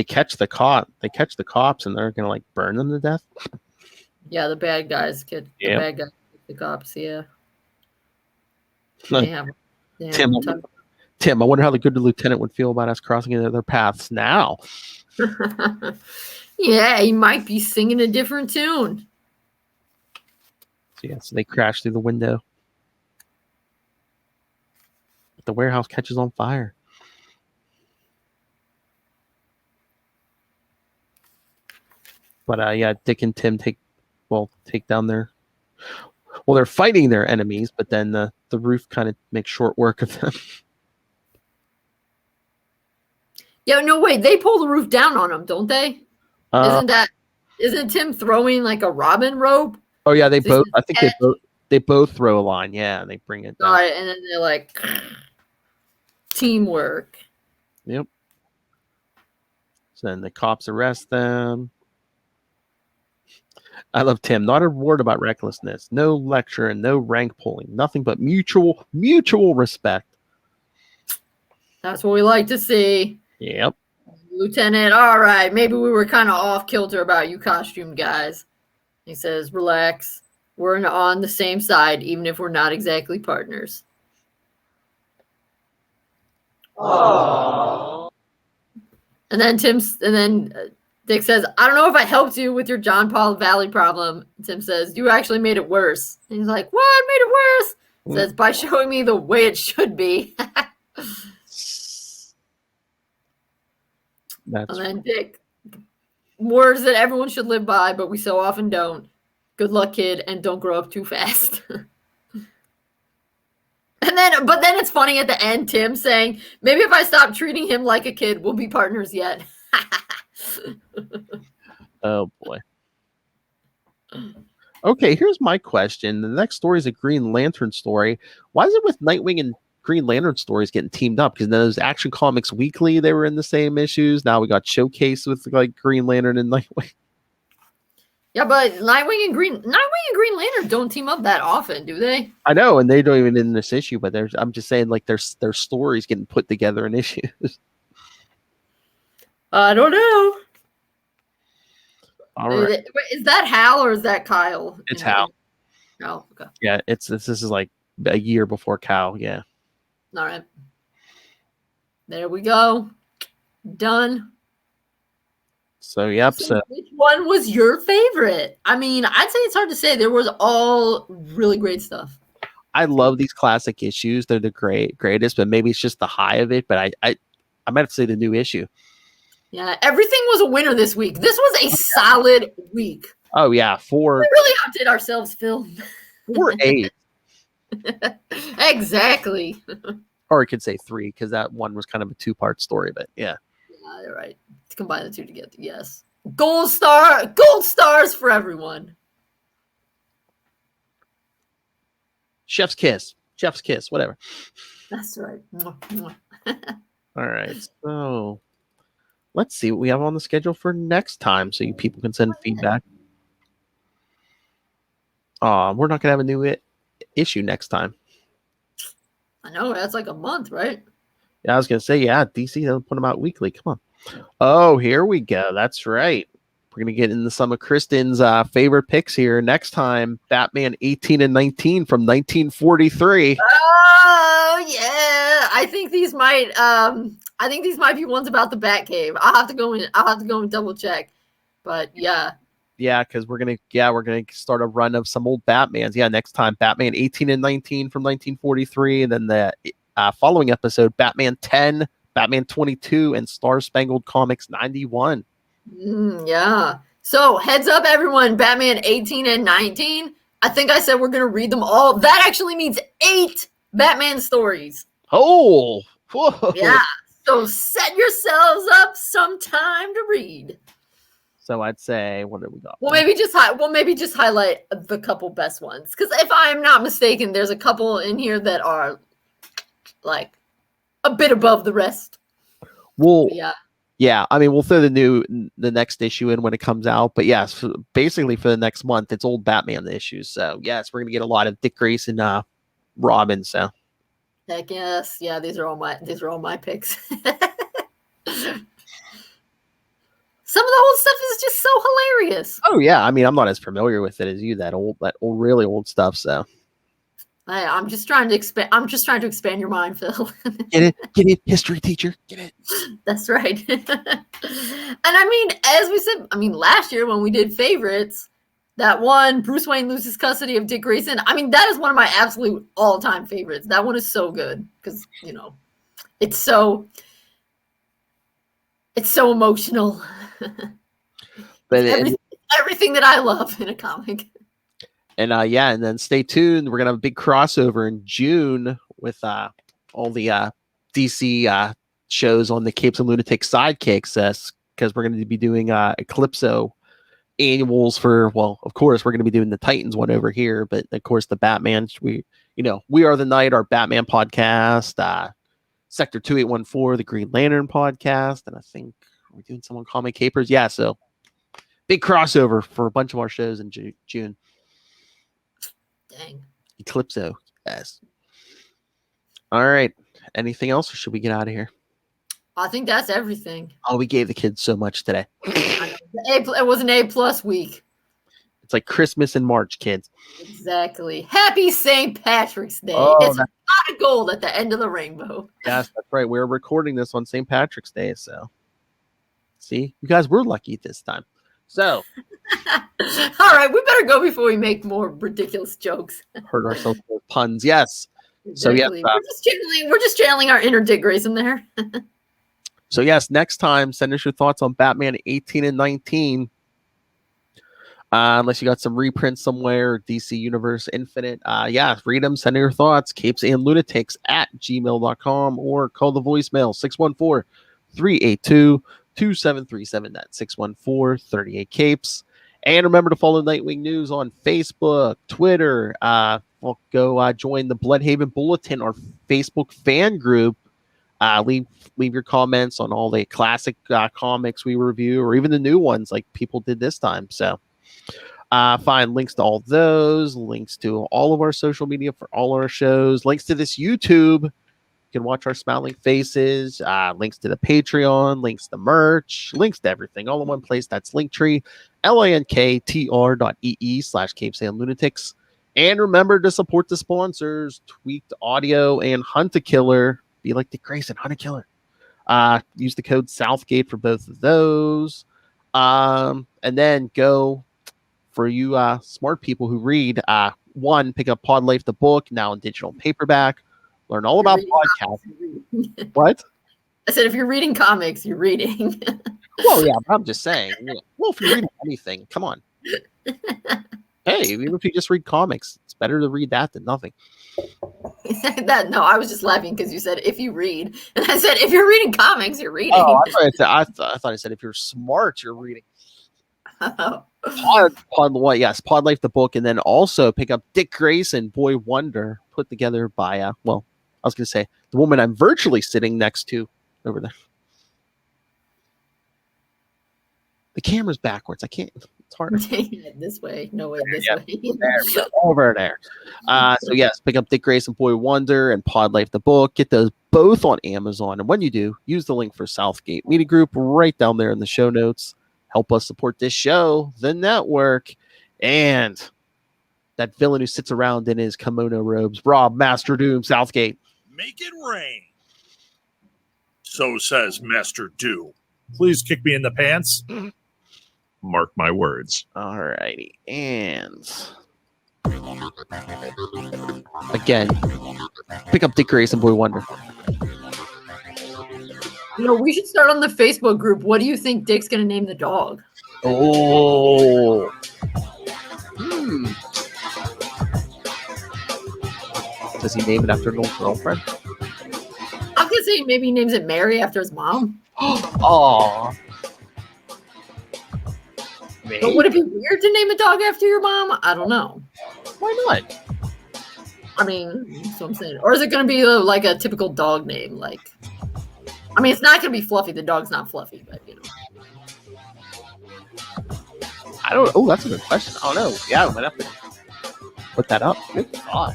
catch the cops and they're gonna burn them to death. Yeah, the bad guys the bad guys, the cops, yeah. Tim, I wonder how the good lieutenant would feel about us crossing into their paths now. Yeah, he might be singing a different tune. So they crash through the window. The warehouse catches on fire. But Dick and Tim take down their. Well, they're fighting their enemies, but then the roof kind of makes short work of them. Yeah, no, wait. They pull the roof down on them, don't they? Isn't Tim throwing like a robin rope? Oh yeah, they both. I think they both throw a line. Yeah, and they bring it down. All right, and then they're like teamwork. Yep. So then the cops arrest them. I love Tim. Not a word about recklessness. No lecture and no rank pulling. Nothing but mutual respect. That's what we like to see. Yep. Lieutenant, all right, maybe we were kind of off kilter about you costume guys. He says, relax. We're on the same side, even if we're not exactly partners. Aww. And then Dick says, I don't know if I helped you with your John Paul Valley problem. Tim says, you actually made it worse. And he's like, what made it worse? Says, by showing me the way it should be. And then Dick, words that everyone should live by, but we so often don't. Good luck, kid, and don't grow up too fast. But then it's funny at the end, Tim saying, maybe if I stop treating him like a kid, we'll be partners yet. Oh boy. Okay, here's my question. The next story is a Green Lantern story. Why is it with Nightwing and Green Lantern stories getting teamed up? Because those Action Comics Weekly, they were in the same issues. Now we got Showcase with like Green Lantern and Nightwing. Yeah, but Nightwing and Green Lantern don't team up that often, do they? I know, and they don't even in this issue. But I'm just saying, like their stories getting put together in issues. I don't know. All right. Is that Hal or is that Kyle? It's Hal. Oh, okay. Yeah, this is like a year before Cal. Yeah. All right. There we go. Done. So yep. So which one was your favorite? I mean, I'd say it's hard to say. There was all really great stuff. I love these classic issues. They're the greatest, but maybe it's just the high of it. But I might have to say the new issue. Yeah, everything was a winner this week. This was a solid week. Oh yeah, We really outdid ourselves, Phil. 4-8. Exactly. Or I could say 3 because that one was kind of a 2-part story. But yeah. Yeah, you're right. To combine the two together, yes. Gold stars for everyone. Chef's kiss, whatever. That's right. All right, so let's see what we have on the schedule for next time, so you people can send feedback. We're not gonna have a new issue next time. I know, that's like a month, right? Yeah, I was gonna say, yeah, DC doesn't put them out weekly. Come on. Oh, here we go. That's right. We're gonna get into some of Kristen's favorite picks here next time. Batman 18 and 19 from 1943. Oh yeah, I think these might be ones about the Batcave. I'll have to go and double check. But yeah. Yeah, because we're gonna start a run of some old Batmans. Yeah, next time Batman 18 and 19 from 1943, and then the following episode Batman 10, Batman 22, and Star Spangled Comics 91. Yeah. So heads up, everyone. Batman 18 and 19. I think I said we're gonna read them all. That actually means 8 Batman stories. Oh, whoa. Yeah. So set yourselves up some time to read. So I'd say, what do we got? Well, maybe just highlight the couple best ones. Because if I'm not mistaken, there's a couple in here that are like a bit above the rest. Well, yeah. Yeah, I mean, we'll throw the next issue in when it comes out. But yes, basically for the next month, it's old Batman issues. So yes, we're gonna get a lot of Dick Grayson, Robin. So heck yes, yeah, these are all my picks. Some of the old stuff is just so hilarious. Oh yeah, I mean, I'm not as familiar with it as you. That old really old stuff. So I'm just trying to expand. I'm just trying to expand your mind, Phil. Get it, history teacher. Get it. That's right. And I mean, as we said, last year when we did favorites, that one, Bruce Wayne loses custody of Dick Grayson. I mean, that is one of my absolute all-time favorites. That one is so good because it's so emotional. But everything that I love in a comic. And and then stay tuned. We're gonna have a big crossover in June with all the DC shows on the Capes and Lunatics Sidekicks, because we're gonna be doing Eclipso annuals for, well, of course we're gonna be doing the Titans one over here, but of course the Batman. We Are the Night, our Batman podcast, Sector 2814, the Green Lantern podcast, and I think we're doing some on Comic Capers. Yeah, so big crossover for a bunch of our shows in June. Dang. Eclipso, yes. All right. Anything else, or should we get out of here? I think that's everything. Oh, we gave the kids so much today. It was an A+ week. It's like Christmas in March, kids. Exactly. Happy St. Patrick's Day. Oh, it's a pot of gold at the end of the rainbow. Yes, that's right. We're recording this on St. Patrick's Day, so see, you guys were lucky this time. So, all right, we better go before we make more ridiculous jokes. Hurt ourselves with puns, yes. Exactly. So we're just channeling our inner Dick Grayson there. So yes, next time, send us your thoughts on Batman 18 and 19. Unless you got some reprints somewhere, DC Universe Infinite. Read them, send your thoughts, capesandlunatics@gmail.com, or call the voicemail 614-382-2737. That's 614-38-CAPES. And remember to follow Nightwing News on Facebook, Twitter. Go join the Bloodhaven Bulletin, our Facebook fan group. Leave your comments on all the classic comics we review, or even the new ones like people did this time. So find links to all those, links to all of our social media for all our shows, links to this YouTube. You can watch our smiling faces, links to the Patreon, links to merch, links to everything, all in one place. That's Linktree, linktr.ee/capesandlunatics. And remember to support the sponsors, Tweaked Audio and Hunt a Killer. Be like Dick Grayson, Hunt a Killer. Use the code Southgate for both of those. And then go, for you smart people who read, one, pick up Pod Life the book, now in digital paperback. Learn all about podcasting. What? I said, if you're reading comics, you're reading. Well, yeah, I'm just saying. Well, if you're reading anything, come on. Hey, even if you just read comics, it's better to read that than nothing. No, I was just laughing because you said if you read, and I said if you're reading comics, you're reading. Oh, I thought I said if you're smart, you're reading. Pod Life the book, and then also pick up Dick Grayson, Boy Wonder, put together by I was going to say the woman I'm virtually sitting next to over there. The camera's backwards. I can't. It's hard. This way. No way. This way. There, over there. So yes, pick up Dick Grayson, Boy Wonder, and Pod Life the book. Get those both on Amazon. And when you do, use the link for Southgate Media Group right down there in the show notes. Help us support this show, the network, and that villain who sits around in his kimono robes, Rob Master Doom Southgate. Make it rain. So says Master Doom. Please kick me in the pants. Mark my words. All righty. And again, pick up Dick Grayson, Boy Wonder. We should start on the Facebook group. What do you think Dick's going to name the dog? Oh. Does he name it after an old girlfriend? I'm going to say maybe he names it Mary after his mom. Oh. But would it be weird to name a dog after your mom? I don't know. Why not? I mean, that's what I'm saying. Or is it going to be like a typical dog name? Like, I mean, it's not going to be Fluffy. The dog's not Fluffy, but I don't. Oh, that's a good question. I don't know. Yeah, I might have to put that up. Good thought.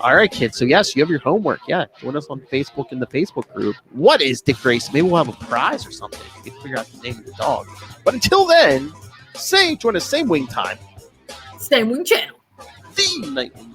All right, kids. So yes, you have your homework. Yeah, join us on Facebook in the Facebook group. What is Dick Grayson? Maybe we'll have a prize or something. You can figure out the name of the dog. But until then, join us same wing time. Same wing channel. The Nightwing